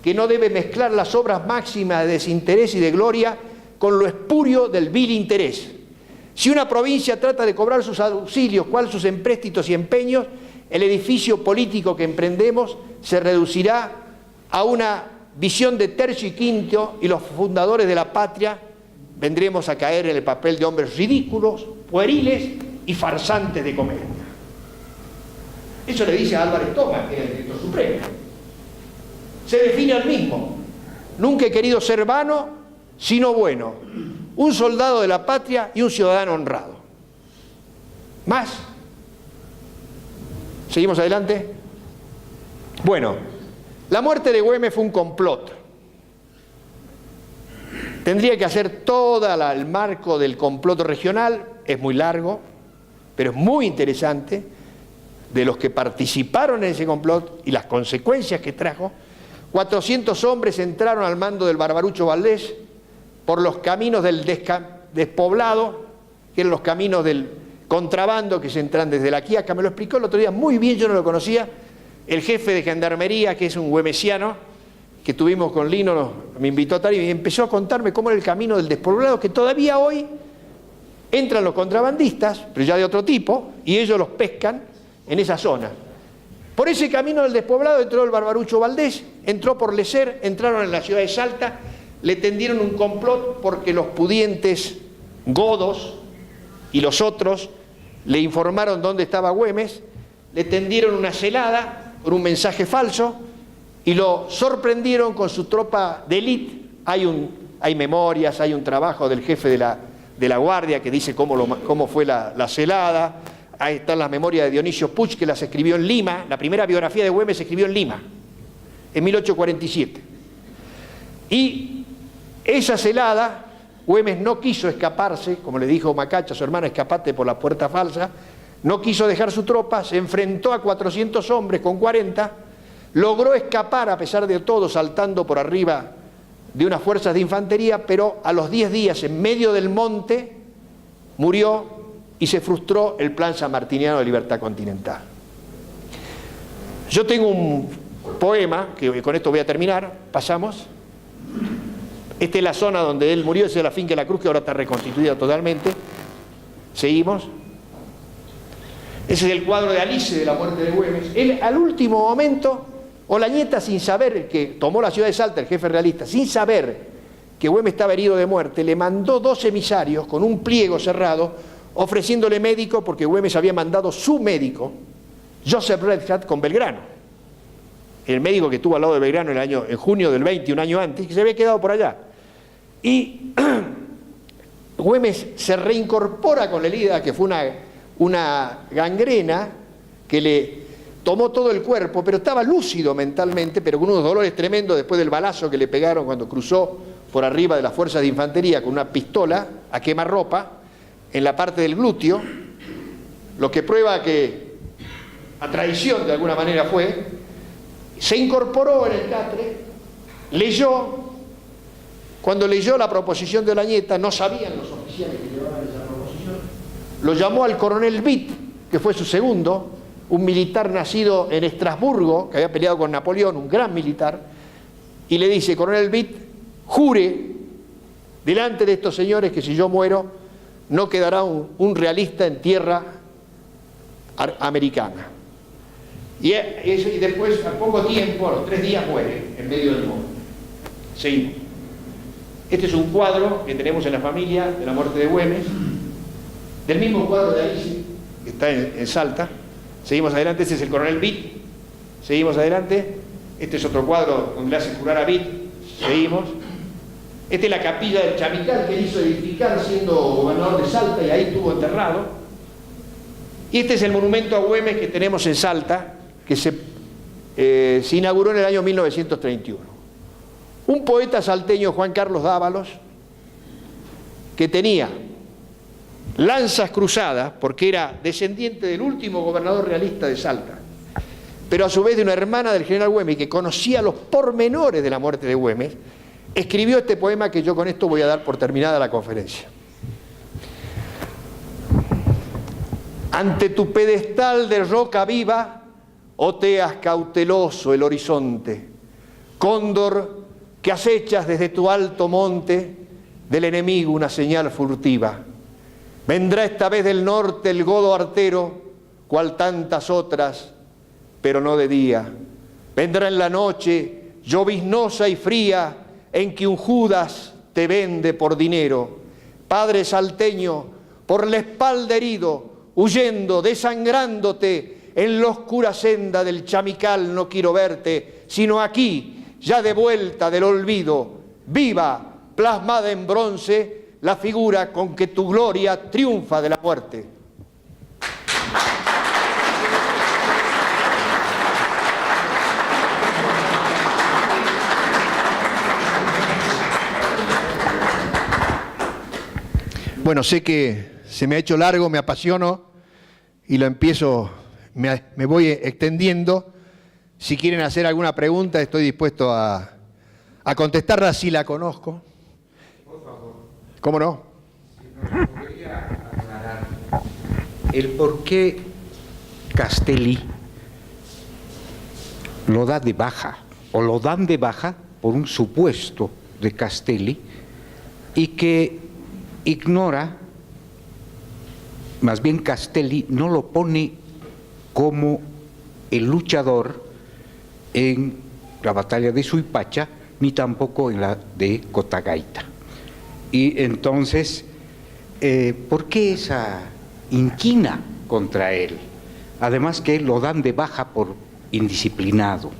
que no debe mezclar las obras máximas de desinterés y de gloria con lo espurio del vil interés. Si una provincia trata de cobrar sus auxilios, cual sus empréstitos y empeños, el edificio político que emprendemos se reducirá a una visión de tercio y quinto, y los fundadores de la patria vendremos a caer en el papel de hombres ridículos, pueriles y farsantes de comedia. Eso le dice a Álvarez Thomas, que era el director supremo. Se define al mismo: nunca he querido ser vano, sino bueno, un soldado de la patria y un ciudadano honrado. ¿Más? ¿Seguimos adelante? Bueno, la muerte de Güemes fue un complot. Tendría que hacer todo el marco del complot regional, es muy largo, pero es muy interesante, de los que participaron en ese complot y las consecuencias que trajo. 400 hombres entraron al mando del Barbarucho Valdés por los caminos del despoblado, que eran los caminos del contrabando que se entran desde la Quiaca. Me lo explicó el otro día muy bien, yo no lo conocía, el jefe de gendarmería, que es un güemesiano, que tuvimos con Lino, me invitó a tal y empezó a contarme cómo era el camino del despoblado, que todavía hoy entran los contrabandistas, pero ya de otro tipo, y ellos los pescan en esa zona. Por ese camino del despoblado entró el Barbarucho Valdés, entró por Lecer, entraron en la ciudad de Salta, le tendieron un complot porque los pudientes godos y los otros le informaron dónde estaba Güemes, le tendieron una celada con un mensaje falso y lo sorprendieron con su tropa de élite. Hay memorias, hay un trabajo del jefe de la guardia que dice cómo fue la celada. Ahí están las memorias de Dionisio Puig, que las escribió en Lima. La primera biografía de Güemes se escribió en Lima, en 1847. Y esa celada, Güemes no quiso escaparse, como le dijo Macacha a su hermana, escapate por la puerta falsa, no quiso dejar su tropa, se enfrentó a 400 hombres con 40, logró escapar a pesar de todo, saltando por arriba de unas fuerzas de infantería, pero a los 10 días, en medio del monte, murió y se frustró el plan sanmartiniano de libertad continental. Yo tengo un poema, que con esto voy a terminar, pasamos. Esta es la zona donde él murió, esa es la finca de la Cruz, que ahora está reconstituida totalmente. Seguimos. Ese es el cuadro de Alice de la muerte de Güemes. Él, al último momento, Olañeta, sin saber, que tomó la ciudad de Salta, el jefe realista, sin saber que Güemes estaba herido de muerte, le mandó 2 emisarios con un pliego cerrado, ofreciéndole médico, porque Güemes había mandado su médico, Joseph Redhat, con Belgrano. El médico que estuvo al lado de Belgrano en junio del 20, un año antes, que se había quedado por allá. Y Güemes se reincorpora con la herida, que fue una gangrena que le tomó todo el cuerpo, pero estaba lúcido mentalmente, pero con unos dolores tremendos después del balazo que le pegaron cuando cruzó por arriba de las fuerzas de infantería con una pistola a quemarropa en la parte del glúteo, lo que prueba que a traición de alguna manera fue. Se incorporó en el catre, leyó. Cuando leyó la proposición de Olañeta, no sabían los oficiales que llevaban esa proposición, lo llamó al coronel Witt, que fue su segundo, un militar nacido en Estrasburgo, que había peleado con Napoleón, un gran militar, y le dice: coronel Witt, jure delante de estos señores que si yo muero no quedará un realista en tierra americana. Y después, a poco tiempo, a los 3 días, muere en medio del monte. Seguimos. Este es un cuadro que tenemos en la familia de la muerte de Güemes, del mismo cuadro de Alice, que está en Salta. Seguimos adelante, ese es el coronel Vitt. Seguimos adelante. Este es otro cuadro donde le hace jurar a Vitt. Seguimos. Esta es la capilla del Chamical que él hizo edificar siendo gobernador de Salta y ahí estuvo enterrado. Y este es el monumento a Güemes que tenemos en Salta, que se inauguró en el año 1931. Un poeta salteño, Juan Carlos Dávalos, que tenía lanzas cruzadas, porque era descendiente del último gobernador realista de Salta, pero a su vez de una hermana del general Güemes, que conocía los pormenores de la muerte de Güemes, escribió este poema que yo con esto voy a dar por terminada la conferencia. Ante tu pedestal de roca viva, oteas cauteloso el horizonte, cóndor que acechas desde tu alto monte del enemigo una señal furtiva. Vendrá esta vez del norte el godo artero, cual tantas otras, pero no de día. Vendrá en la noche, lloviznosa y fría, en que un Judas te vende por dinero. Padre salteño, por la espalda herido, huyendo, desangrándote, en la oscura senda del Chamical no quiero verte, sino aquí, ya de vuelta del olvido, viva, plasmada en bronce, la figura con que tu gloria triunfa de la muerte. Bueno, sé que se me ha hecho largo, me apasiono y lo empiezo, me voy extendiendo. Si quieren hacer alguna pregunta, estoy dispuesto a contestarla si la conozco. Por favor. ¿Cómo no? Si nos podría aclarar el por qué Castelli lo da de baja, o lo dan de baja por un supuesto de Castelli, y que ignora, más bien Castelli no lo pone como el luchador en la batalla de Suipacha, ni tampoco en la de Cotagaita. Y entonces, ¿por qué esa inquina contra él? Además que lo dan de baja por indisciplinado.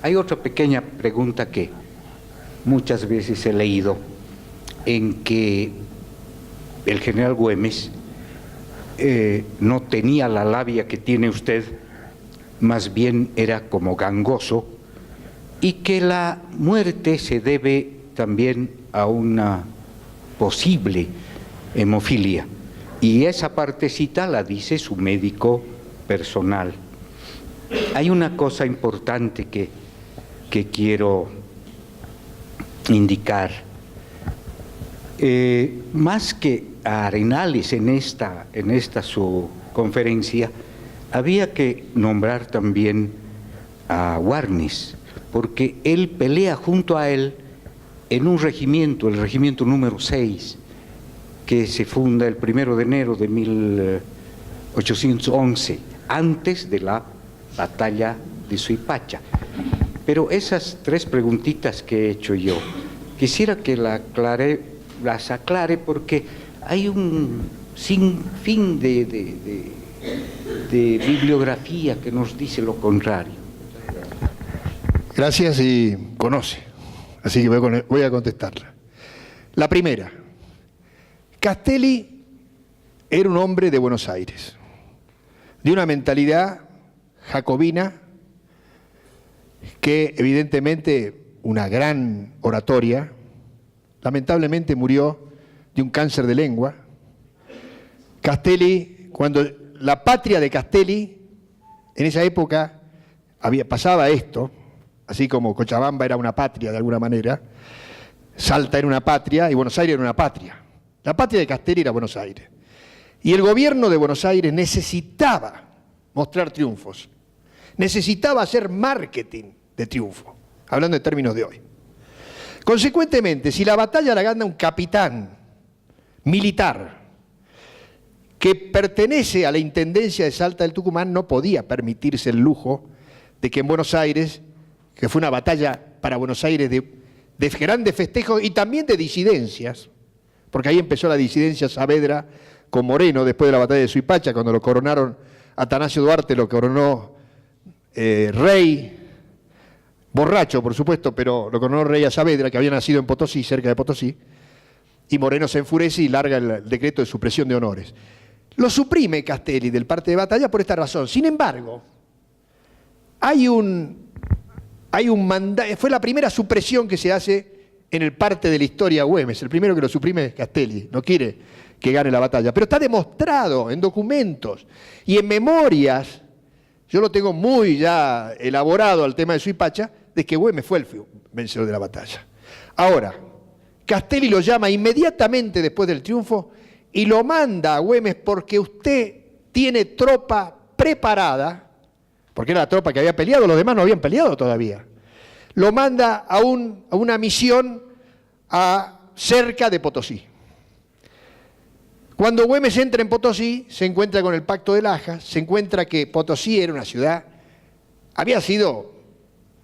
Hay otra pequeña pregunta que muchas veces he leído, en que el general Güemes no tenía la labia que tiene usted, más bien era como gangoso, y que la muerte se debe también a una posible hemofilia. Y esa partecita la dice su médico personal. Hay una cosa importante que quiero indicar. Más que a Arenales en esta su conferencia, había que nombrar también a Warnes, porque él pelea junto a él en un regimiento, el regimiento número 6, que se funda el 1 de enero de 1811, antes de la batalla de Suipacha. Pero esas tres preguntitas que he hecho yo, quisiera que las aclare, porque hay un sinfín de bibliografía que nos dice lo contrario. Gracias y conoce, así que voy a contestarla. La primera, Castelli era un hombre de Buenos Aires, de una mentalidad jacobina, que evidentemente una gran oratoria, lamentablemente murió de un cáncer de lengua. Castelli, cuando la patria de Castelli, en esa época pasaba esto, así como Cochabamba era una patria de alguna manera, Salta era una patria y Buenos Aires era una patria. La patria de Castelli era Buenos Aires. Y el gobierno de Buenos Aires necesitaba mostrar triunfos, necesitaba hacer marketing de triunfo, hablando en términos de hoy. Consecuentemente, si la batalla la gana un capitán militar que pertenece a la Intendencia de Salta del Tucumán, no podía permitirse el lujo de que en Buenos Aires, que fue una batalla para Buenos Aires de grandes festejos y también de disidencias, porque ahí empezó la disidencia Saavedra con Moreno después de la batalla de Suipacha, cuando lo coronaron Atanasio Duarte lo coronó rey, borracho por supuesto, pero lo coronó rey a Saavedra, que había nacido en Potosí, cerca de Potosí, y Moreno se enfurece y larga el decreto de supresión de honores. Lo suprime Castelli del parte de batalla por esta razón. Sin embargo, hay un mandato, fue la primera supresión que se hace en el parte de la historia Güemes. El primero que lo suprime es Castelli, no quiere que gane la batalla. Pero está demostrado en documentos y en memorias, yo lo tengo muy ya elaborado al tema de Suipacha, de que Güemes fue el vencedor de la batalla. Ahora, Castelli lo llama inmediatamente después del triunfo y lo manda a Güemes porque usted tiene tropa preparada, porque era la tropa que había peleado, los demás no habían peleado todavía. Lo manda a una misión cerca de Potosí. Cuando Güemes entra en Potosí, se encuentra con el Pacto de Lajas, se encuentra que Potosí era una ciudad, había sido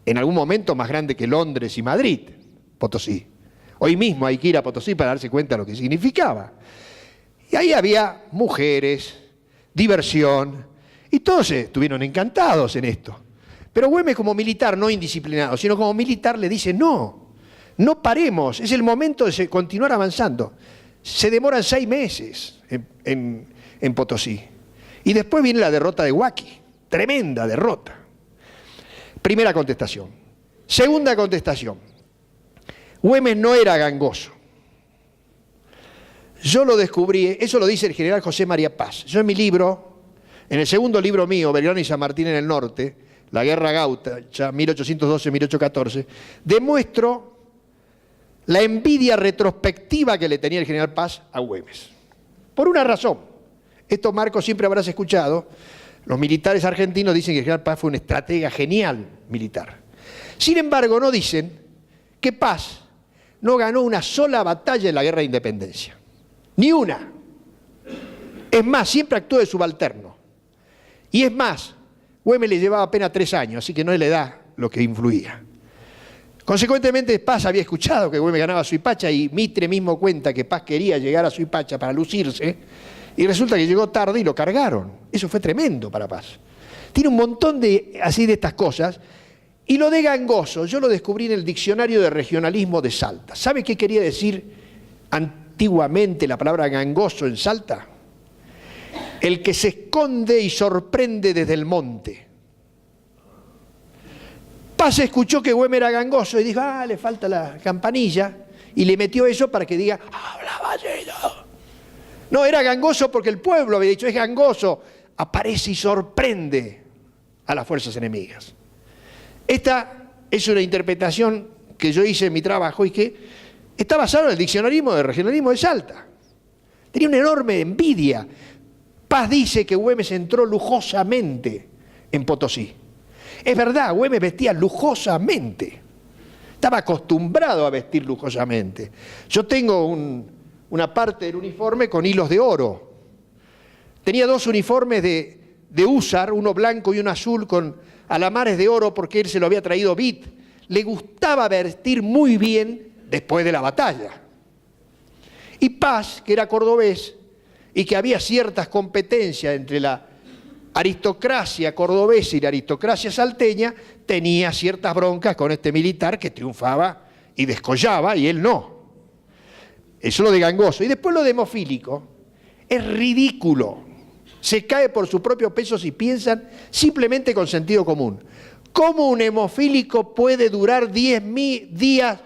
en algún momento más grande que Londres y Madrid, Potosí. Hoy mismo hay que ir a Potosí para darse cuenta de lo que significaba. Y ahí había mujeres, diversión, y todos estuvieron encantados en esto. Pero Güemes como militar, no indisciplinado, sino como militar le dice, no paremos, es el momento de continuar avanzando. Se demoran 6 meses en Potosí. Y después viene la derrota de Huaki, tremenda derrota. Primera contestación. Segunda contestación. Güemes no era gangoso. Yo lo descubrí, eso lo dice el general José María Paz. Yo en mi libro, en el segundo libro mío, Belgrano y San Martín en el Norte, La Guerra Gaucha, 1812-1814, demuestro la envidia retrospectiva que le tenía el general Paz a Güemes. Por una razón. Esto, Marco, siempre habrás escuchado. Los militares argentinos dicen que el general Paz fue un estratega genial militar. Sin embargo, no dicen que Paz no ganó una sola batalla en la Guerra de Independencia. Ni una. Es más, siempre actuó de subalterno. Y es más, Güemes le llevaba apenas 3 años, así que no es la edad lo que influía. Consecuentemente, Paz había escuchado que Güemes ganaba a Suipacha y Mitre mismo cuenta que Paz quería llegar a Suipacha para lucirse y resulta que llegó tarde y lo cargaron. Eso fue tremendo para Paz. Tiene un montón de estas cosas. Y lo de gangoso, yo lo descubrí en el diccionario de regionalismo de Salta. ¿Sabe qué quería decir antiguamente la palabra gangoso en Salta? El que se esconde y sorprende desde el monte. Paz escuchó que Güemes era gangoso y dijo, le falta la campanilla, y le metió eso para que diga, hablaba así. No, era gangoso porque el pueblo había dicho, es gangoso, aparece y sorprende a las fuerzas enemigas. Esta es una interpretación que yo hice en mi trabajo y que está basada en el diccionarismo de regionalismo de Salta. Tenía una enorme envidia. Paz dice que Güemes entró lujosamente en Potosí. Es verdad, Güemes vestía lujosamente. Estaba acostumbrado a vestir lujosamente. Yo tengo una parte del uniforme con hilos de oro. Tenía 2 uniformes de húsar, uno blanco y uno azul con alamares de oro porque él se lo había traído Bit. Le gustaba vestir muy bien después de la batalla. Y Paz, que era cordobés y que había ciertas competencias entre la aristocracia cordobesa y la aristocracia salteña, tenía ciertas broncas con este militar que triunfaba y descollaba y él no. Eso lo de gangoso. Y después lo de hemofílico es ridículo. Se cae por su propio peso si piensan simplemente con sentido común. ¿Cómo un hemofílico puede durar 10.000 días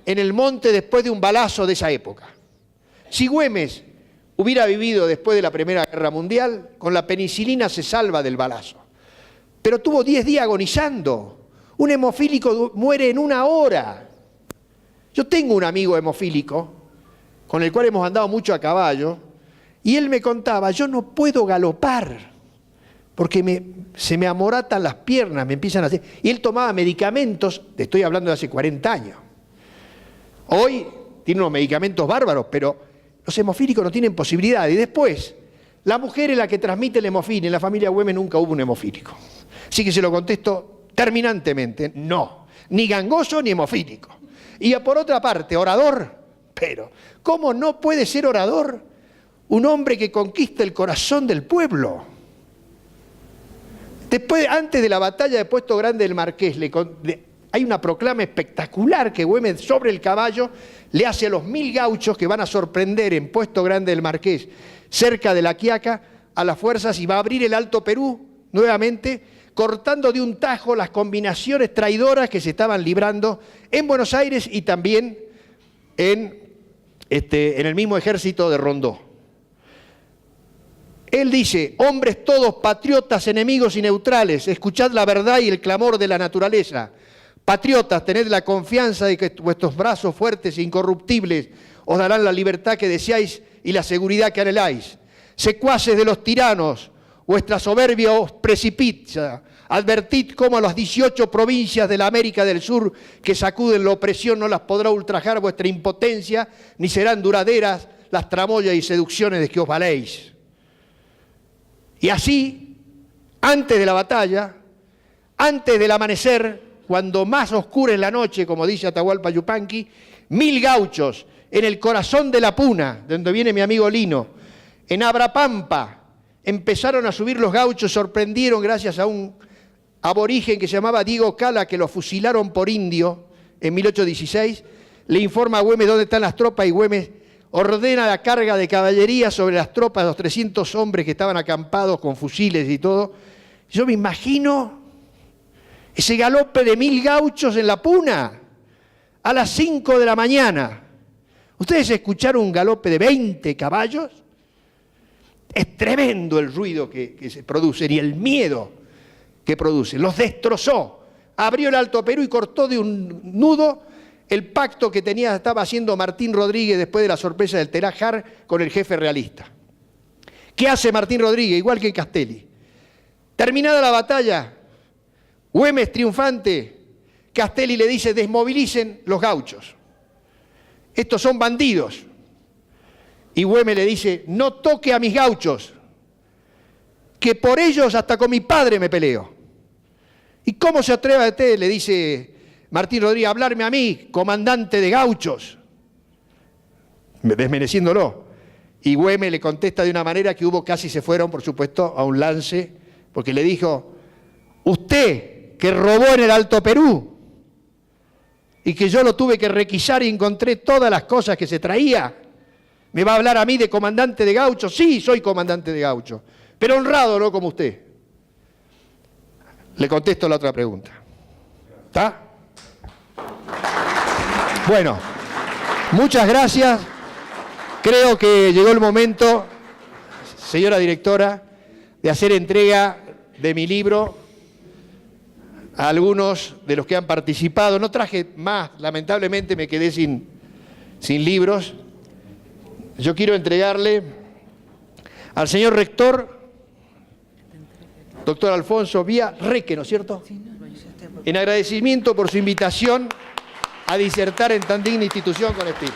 en el monte después de un balazo de esa época? Si Güemes hubiera vivido después de la Primera Guerra Mundial, con la penicilina se salva del balazo. Pero tuvo 10 días agonizando. Un hemofílico muere en 1 hora. Yo tengo un amigo hemofílico con el cual hemos andado mucho a caballo y él me contaba, yo no puedo galopar porque se me amoratan las piernas, me empiezan a hacer... Y él tomaba medicamentos, te estoy hablando de hace 40 años. Hoy tiene unos medicamentos bárbaros, pero los hemofílicos no tienen posibilidad. Y después, la mujer es la que transmite el hemofilia. En la familia Güemes nunca hubo un hemofílico. Así que se lo contesto terminantemente, no. Ni gangoso ni hemofílico. Y por otra parte, orador, pero ¿cómo no puede ser orador un hombre que conquista el corazón del pueblo? Después, antes de la batalla de Puesto Grande del Marqués, hay una proclama espectacular que Güemes sobre el caballo le hace a los 1000 gauchos que van a sorprender en Puesto Grande del Marqués, cerca de La Quiaca, a las fuerzas, y va a abrir el Alto Perú nuevamente, cortando de un tajo las combinaciones traidoras que se estaban librando en Buenos Aires y también en el mismo ejército de Rondó. Él dice: hombres todos, patriotas, enemigos y neutrales, escuchad la verdad y el clamor de la naturaleza. Patriotas, tened la confianza de que vuestros brazos fuertes e incorruptibles os darán la libertad que deseáis y la seguridad que anheláis. Secuaces de los tiranos, vuestra soberbia os precipita. Advertid cómo a las 18 provincias de la América del Sur que sacuden la opresión no las podrá ultrajar vuestra impotencia, ni serán duraderas las tramoyas y seducciones de que os valéis. Y así, antes de la batalla, antes del amanecer, cuando más oscura es la noche, como dice Atahualpa Yupanqui, 1000 gauchos en el corazón de la Puna, de donde viene mi amigo Lino, en Abrapampa, empezaron a subir los gauchos, sorprendieron gracias a un aborigen que se llamaba Diego Cala, que lo fusilaron por indio en 1816, le informa a Güemes dónde están las tropas y Güemes ordena la carga de caballería sobre las tropas, los 300 hombres que estaban acampados con fusiles y todo. Yo me imagino ese galope de 1000 gauchos en la Puna a las 5 de la mañana. ¿Ustedes escucharon un galope de 20 caballos? Es tremendo el ruido que se produce y el miedo que produce. Los destrozó. Abrió el Alto Perú y cortó de un nudo el pacto que estaba haciendo Martín Rodríguez después de la sorpresa del Terajar con el jefe realista. ¿Qué hace Martín Rodríguez? Igual que Castelli. Terminada la batalla, Güemes triunfante, Castelli le dice: desmovilicen los gauchos. Estos son bandidos. Y Güemes le dice: no toque a mis gauchos, que por ellos hasta con mi padre me peleo. ¿Y cómo se atreve a usted, le dice Martín Rodríguez, a hablarme a mí, comandante de gauchos? Desmereciéndolo. Y Güemes le contesta de una manera que casi se fueron, por supuesto, a un lance, porque le dijo: usted que robó en el Alto Perú y que yo lo tuve que requisar y encontré todas las cosas que se traía, ¿me va a hablar a mí de comandante de gauchos? Sí, soy comandante de gauchos, pero honrado, no como usted. Le contesto la otra pregunta. ¿Está? Bueno, muchas gracias. Creo que llegó el momento, señora directora, de hacer entrega de mi libro a algunos de los que han participado. No traje más, lamentablemente me quedé sin libros. Yo quiero entregarle al señor rector, doctor Alfonso Vía Reque, ¿no es cierto? En agradecimiento por su invitación a disertar en tan digna institución con estilo.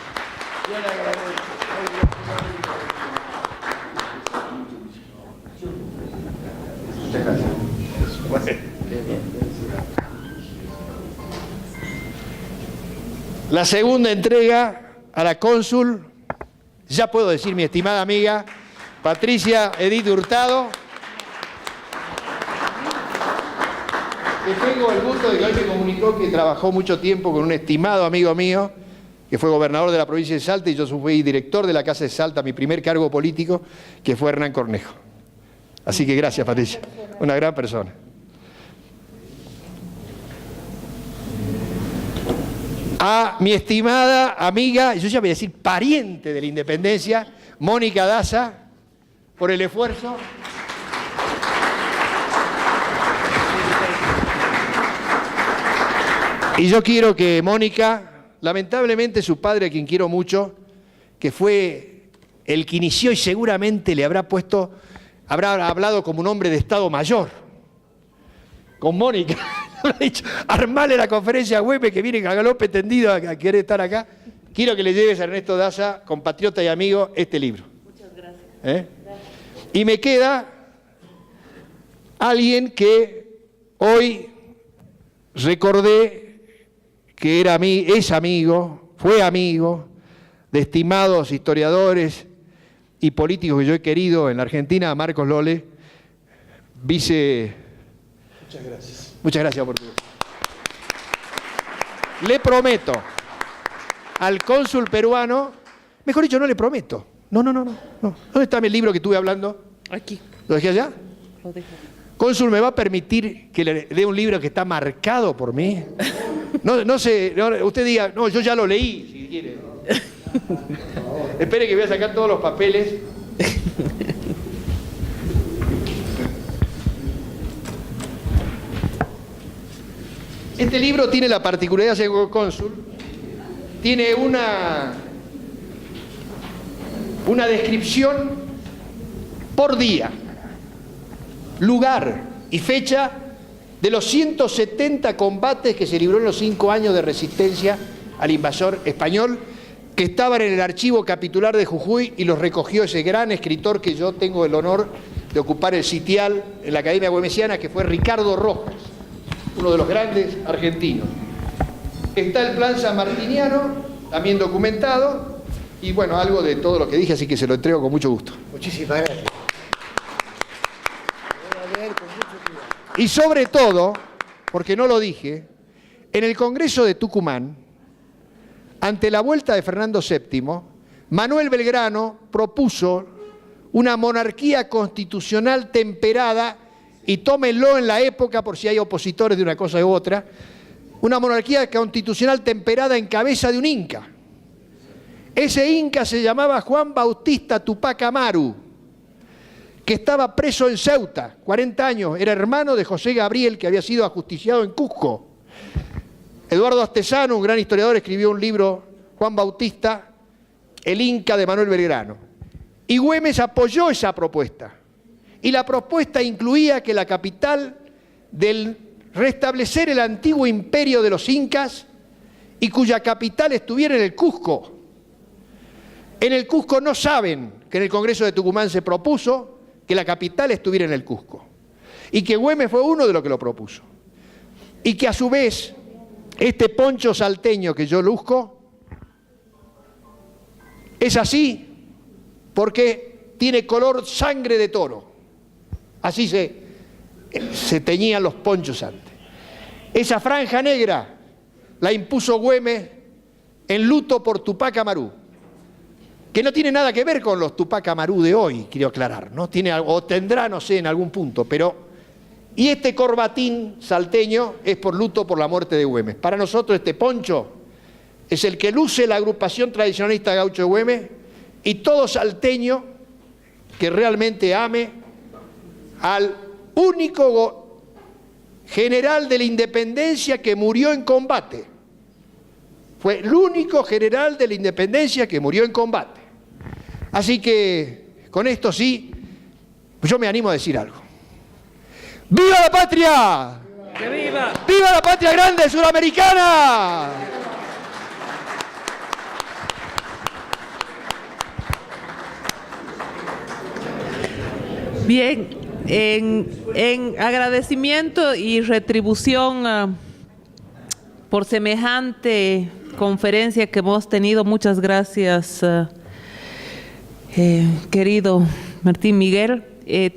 Muchas gracias. La segunda entrega a la cónsul, ya puedo decir mi estimada amiga Patricia Edith Hurtado, que tengo el gusto de que hoy me comunicó que trabajó mucho tiempo con un estimado amigo mío, que fue gobernador de la provincia de Salta, y yo fui director de la Casa de Salta, mi primer cargo político, que fue Hernán Cornejo. Así que gracias, Patricia, una gran persona. A mi estimada amiga, yo ya voy a decir pariente de la independencia, Mónica Daza, por el esfuerzo. Y yo quiero que Mónica, lamentablemente su padre, a quien quiero mucho, que fue el que inició y seguramente le habrá hablado como un hombre de Estado Mayor, con Mónica. Habrá dicho: armale la conferencia a Güemes que viene a galope tendido a querer estar acá. Quiero que le lleves a Ernesto Daza, compatriota y amigo, este libro. Muchas gracias. Gracias. Y me queda alguien que hoy recordé que es amigo, fue amigo de estimados historiadores y políticos que yo he querido en la Argentina, Marcos Lole, Muchas gracias. Muchas gracias por tu... Le prometo al cónsul peruano, mejor dicho, no le prometo. No. ¿Dónde está mi libro que estuve hablando? Aquí. ¿Lo dejé allá? Lo dejo. Cónsul, ¿me va a permitir que le dé un libro que está marcado por mí? No sé, usted diga, no, yo ya lo leí, si quiere. Espere que voy a sacar todos los papeles. Este libro tiene la particularidad, señor cónsul, tiene una descripción por día, lugar y fecha de los 170 combates que se libró en los 5 años de resistencia al invasor español, que estaban en el archivo capitular de Jujuy y los recogió ese gran escritor que yo tengo el honor de ocupar el sitial en la Academia Güemesiana, que fue Ricardo Rojas, uno de los grandes argentinos. Está el plan sanmartiniano, también documentado, y bueno, algo de todo lo que dije, así que se lo entrego con mucho gusto. Muchísimas gracias. Y sobre todo, porque no lo dije, en el Congreso de Tucumán, ante la vuelta de Fernando VII, Manuel Belgrano propuso una monarquía constitucional temperada, y tómenlo en la época por si hay opositores de una cosa u otra, una monarquía constitucional temperada en cabeza de un inca. Ese inca se llamaba Juan Bautista Tupac Amaru, que estaba preso en Ceuta, 40 años, era hermano de José Gabriel, que había sido ajusticiado en Cusco. Eduardo Astesano, un gran historiador, escribió un libro, Juan Bautista, el Inca de Manuel Belgrano. Y Güemes apoyó esa propuesta. Y la propuesta incluía que la capital del restablecer el antiguo imperio de los incas y cuya capital estuviera en el Cusco. En el Cusco no saben que en el Congreso de Tucumán se propuso que la capital estuviera en el Cusco. Y que Güemes fue uno de los que lo propuso. Y que a su vez, este poncho salteño que yo luzco, es así porque tiene color sangre de toro. Así se teñían los ponchos antes. Esa franja negra la impuso Güemes en luto por Tupac Amaru, que no tiene nada que ver con los Tupac Amaru de hoy, quiero aclarar, ¿no? Tiene, o tendrá, no sé, en algún punto, pero... Y este corbatín salteño es por luto por la muerte de Güemes. Para nosotros este poncho es el que luce la agrupación tradicionalista Gaucho de Güemes, y todo salteño que realmente ame al único general de la independencia que murió en combate. Fue el único general de la independencia que murió en combate. Así que, con esto sí, yo me animo a decir algo. ¡Viva la patria! ¡Que viva! ¡Viva la patria grande sudamericana! Bien, en agradecimiento y retribución por semejante conferencia que hemos tenido, muchas gracias, querido Martín Miguel.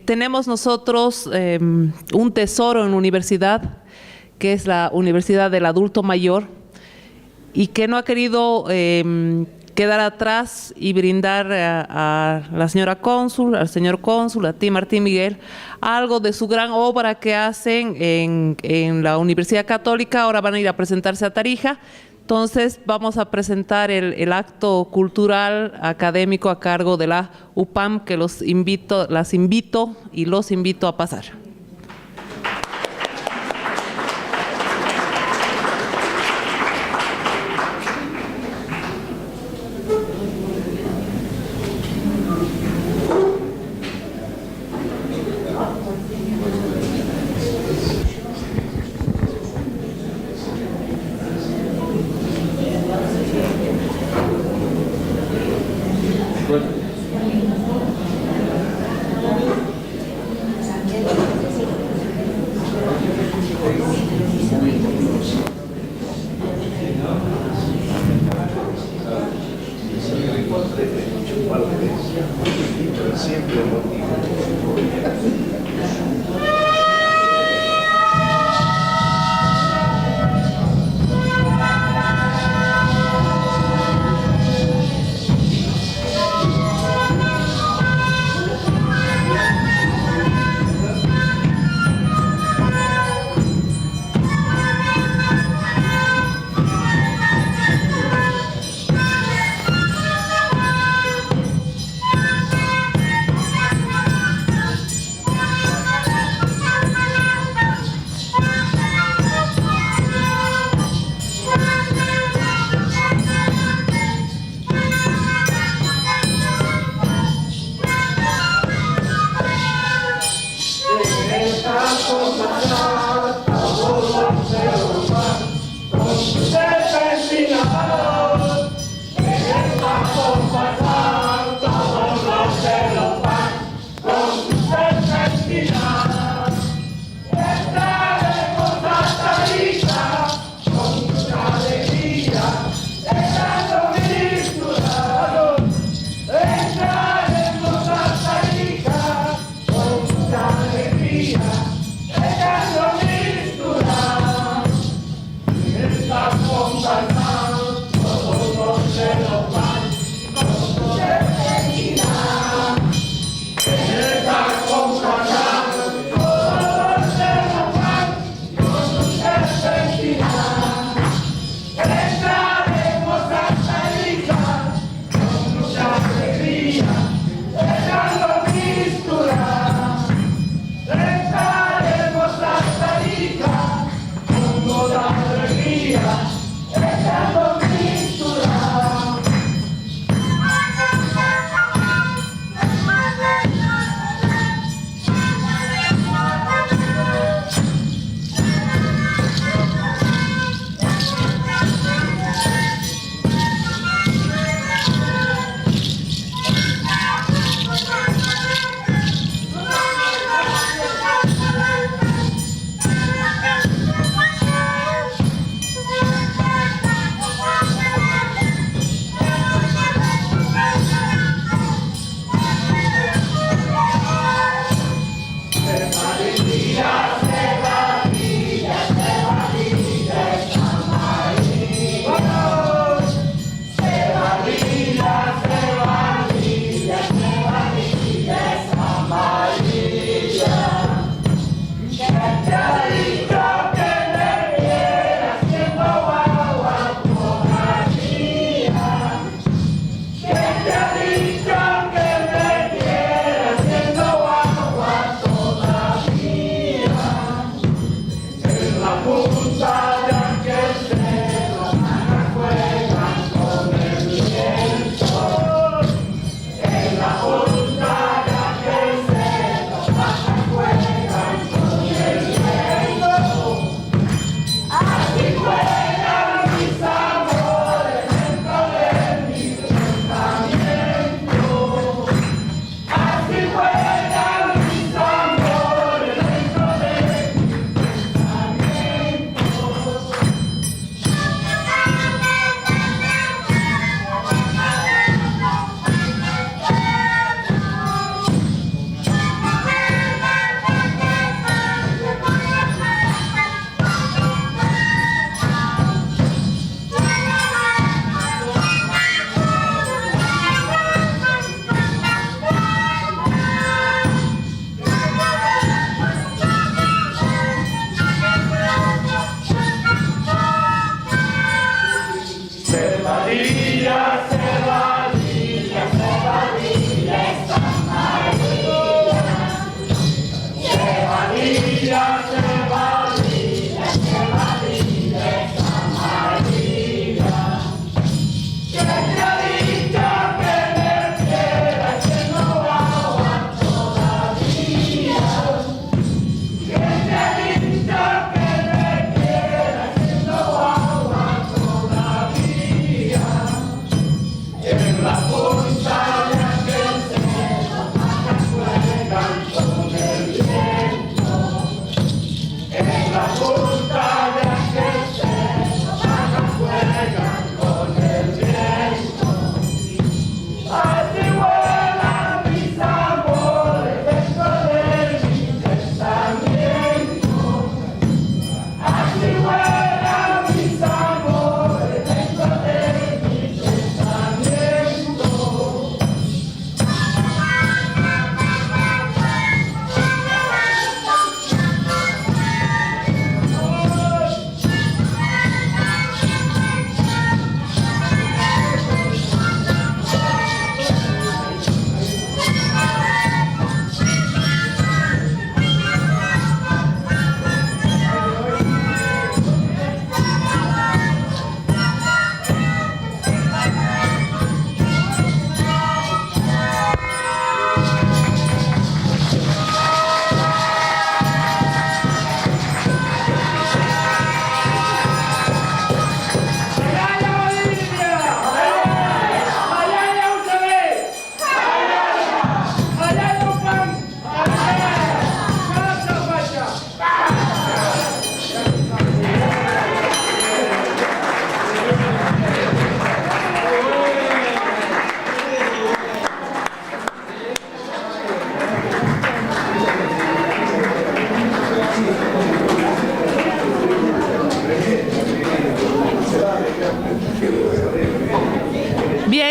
Tenemos nosotros un tesoro en la universidad, que es la Universidad del Adulto Mayor, y que no ha querido quedar atrás y brindar a la señora cónsul, al señor cónsul, a ti Martín Miguel, algo de su gran obra que hacen en la Universidad Católica. Ahora van a ir a presentarse a Tarija. Entonces vamos a presentar el acto cultural académico a cargo de la UPAM, que las invito y los invito a pasar.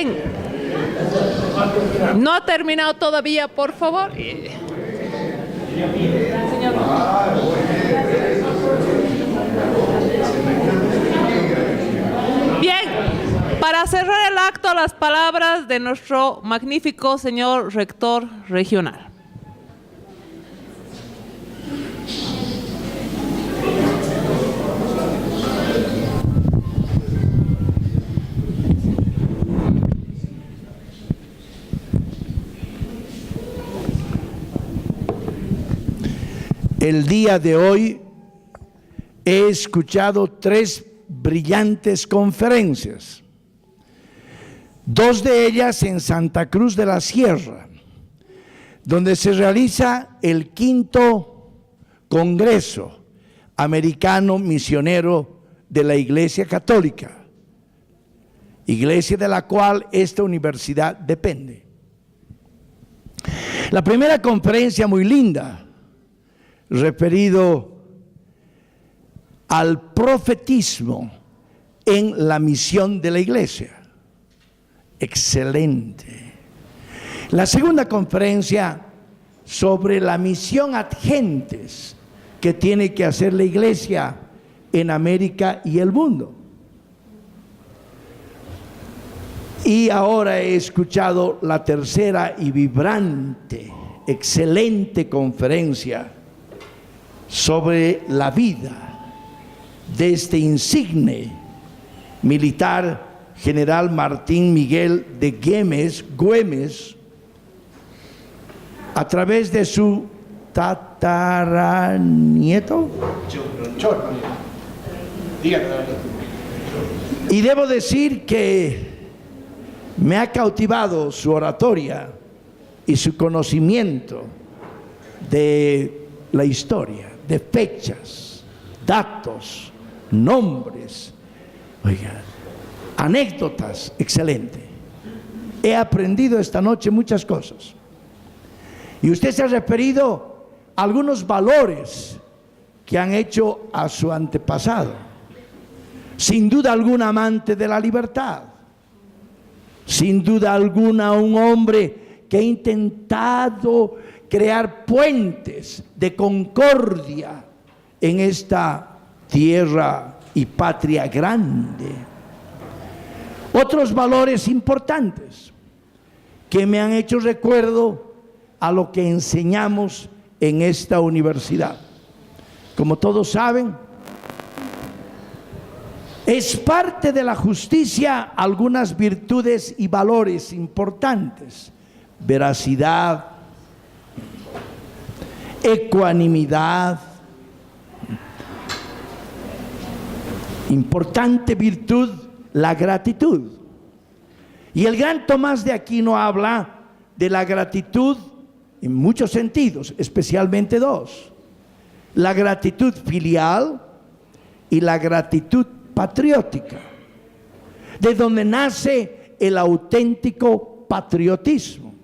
Bien. No ha terminado todavía, por favor. Señor. Bien, para cerrar el acto, las palabras de nuestro magnífico señor rector regional. El día de hoy he escuchado 3 brillantes conferencias, 2 de ellas en Santa Cruz de la Sierra, donde se realiza el 5º Congreso Americano Misionero de la Iglesia Católica, iglesia de la cual esta universidad depende. La primera conferencia, muy linda, referido al profetismo en la misión de la iglesia. Excelente. La segunda conferencia sobre la misión ad gentes que tiene que hacer la iglesia en América y el mundo. Y ahora he escuchado la tercera y vibrante, excelente conferencia sobre la vida de este insigne militar, general Martín Miguel de Güemes, a través de su tataranieto. Y debo decir que me ha cautivado su oratoria y su conocimiento de la historia, de fechas, datos, nombres, oigan, anécdotas, excelente. He aprendido esta noche muchas cosas. Y usted se ha referido a algunos valores que han hecho a su antepasado. Sin duda alguna, amante de la libertad. Sin duda alguna, un hombre que ha intentado crear puentes de concordia en esta tierra y patria grande. Otros valores importantes que me han hecho recuerdo a lo que enseñamos en esta universidad. Como todos saben, es parte de la justicia algunas virtudes y valores importantes: veracidad, ecuanimidad, importante virtud, la gratitud. Y el gran Tomás de Aquino habla de la gratitud en muchos sentidos, especialmente 2: la gratitud filial y la gratitud patriótica, de donde nace el auténtico patriotismo,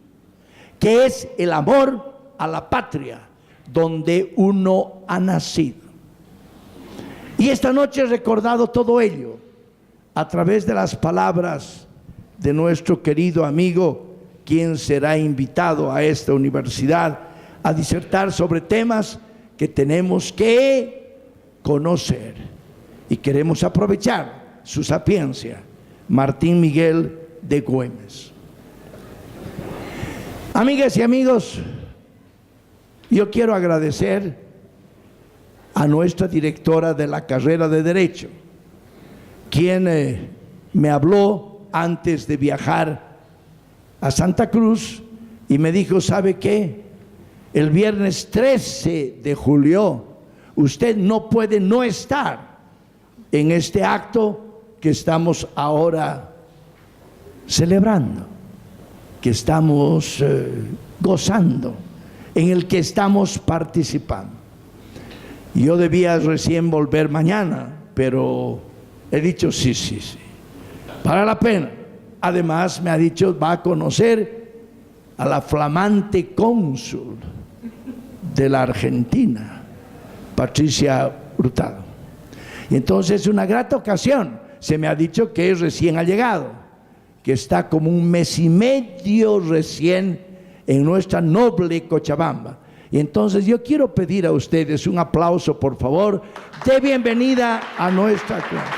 que es el amor a la patria donde uno ha nacido. Y esta noche he recordado todo ello a través de las palabras de nuestro querido amigo, quien será invitado a esta universidad a disertar sobre temas que tenemos que conocer, y queremos aprovechar su sapiencia. Martín Miguel de Güemes. Amigas y amigos, yo quiero agradecer a nuestra directora de la carrera de Derecho, quien me habló antes de viajar a Santa Cruz y me dijo: ¿sabe qué? El viernes 13 de julio usted no puede no estar en este acto que estamos ahora celebrando, que estamos gozando, en el que estamos participando. Yo debía recién volver mañana, pero he dicho sí, vale la pena. Además me ha dicho, va a conocer a la flamante cónsul de la Argentina, Patricia Hurtado. Y entonces es una grata ocasión. Se me ha dicho que recién ha llegado que está como 1 mes y medio recién en nuestra noble Cochabamba. Y entonces yo quiero pedir a ustedes un aplauso, por favor, de bienvenida a nuestra clase.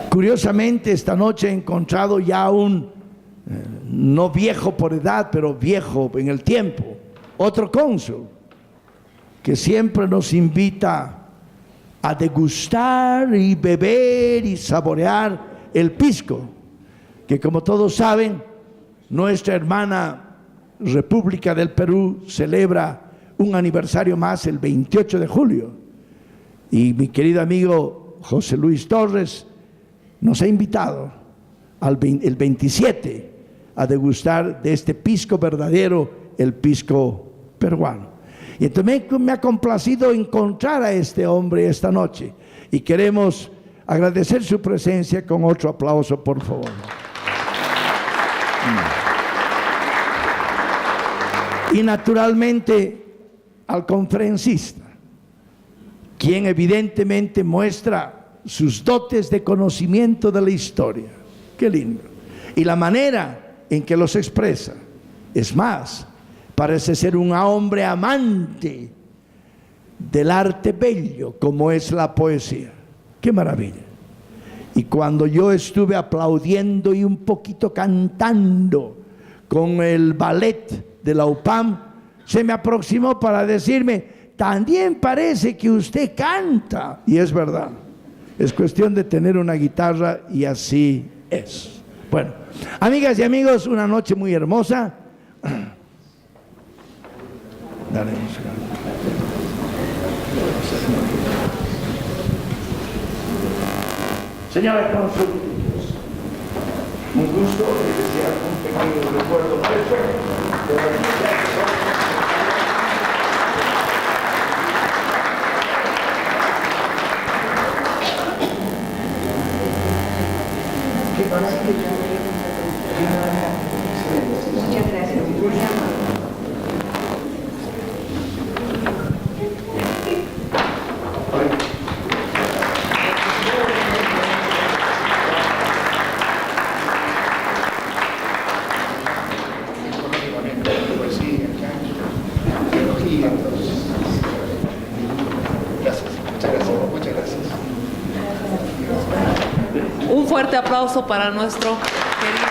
Curiosamente, esta noche he encontrado ya un, no viejo por edad, pero viejo en el tiempo, otro cónsul, que siempre nos invita a degustar y beber y saborear el pisco, que como todos saben, nuestra hermana República del Perú celebra un aniversario más el 28 de julio. Y mi querido amigo José Luis Torres nos ha invitado el 27 a degustar de este pisco verdadero, el pisco peruano. Y entonces me ha complacido encontrar a este hombre esta noche y queremos agradecer su presencia con otro aplauso, por favor. Y naturalmente al conferencista, quien evidentemente muestra sus dotes de conocimiento de la historia. Qué lindo. Y la manera en que los expresa. Es más, parece ser un hombre amante del arte bello, como es la poesía. ¡Qué maravilla! Y cuando yo estuve aplaudiendo y un poquito cantando con el ballet de la UPAM, se me aproximó para decirme, también parece que usted canta. Y es verdad. Es cuestión de tener una guitarra y así es. Bueno, amigas y amigos, una noche muy hermosa. Dale, señora cónsul, un gusto y desear un pequeño recuerdo nuestro de la vida. Muchas gracias. Un fuerte aplauso para nuestro querido.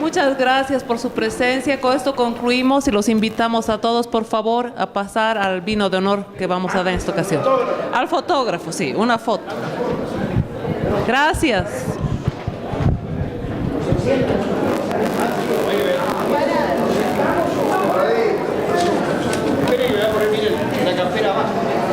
Muchas gracias por su presencia. Con esto concluimos y los invitamos a todos, por favor, a pasar al vino de honor que vamos a dar en esta ocasión. Al fotógrafo, sí, una foto. Gracias. Espere que voy a poner la campera abajo.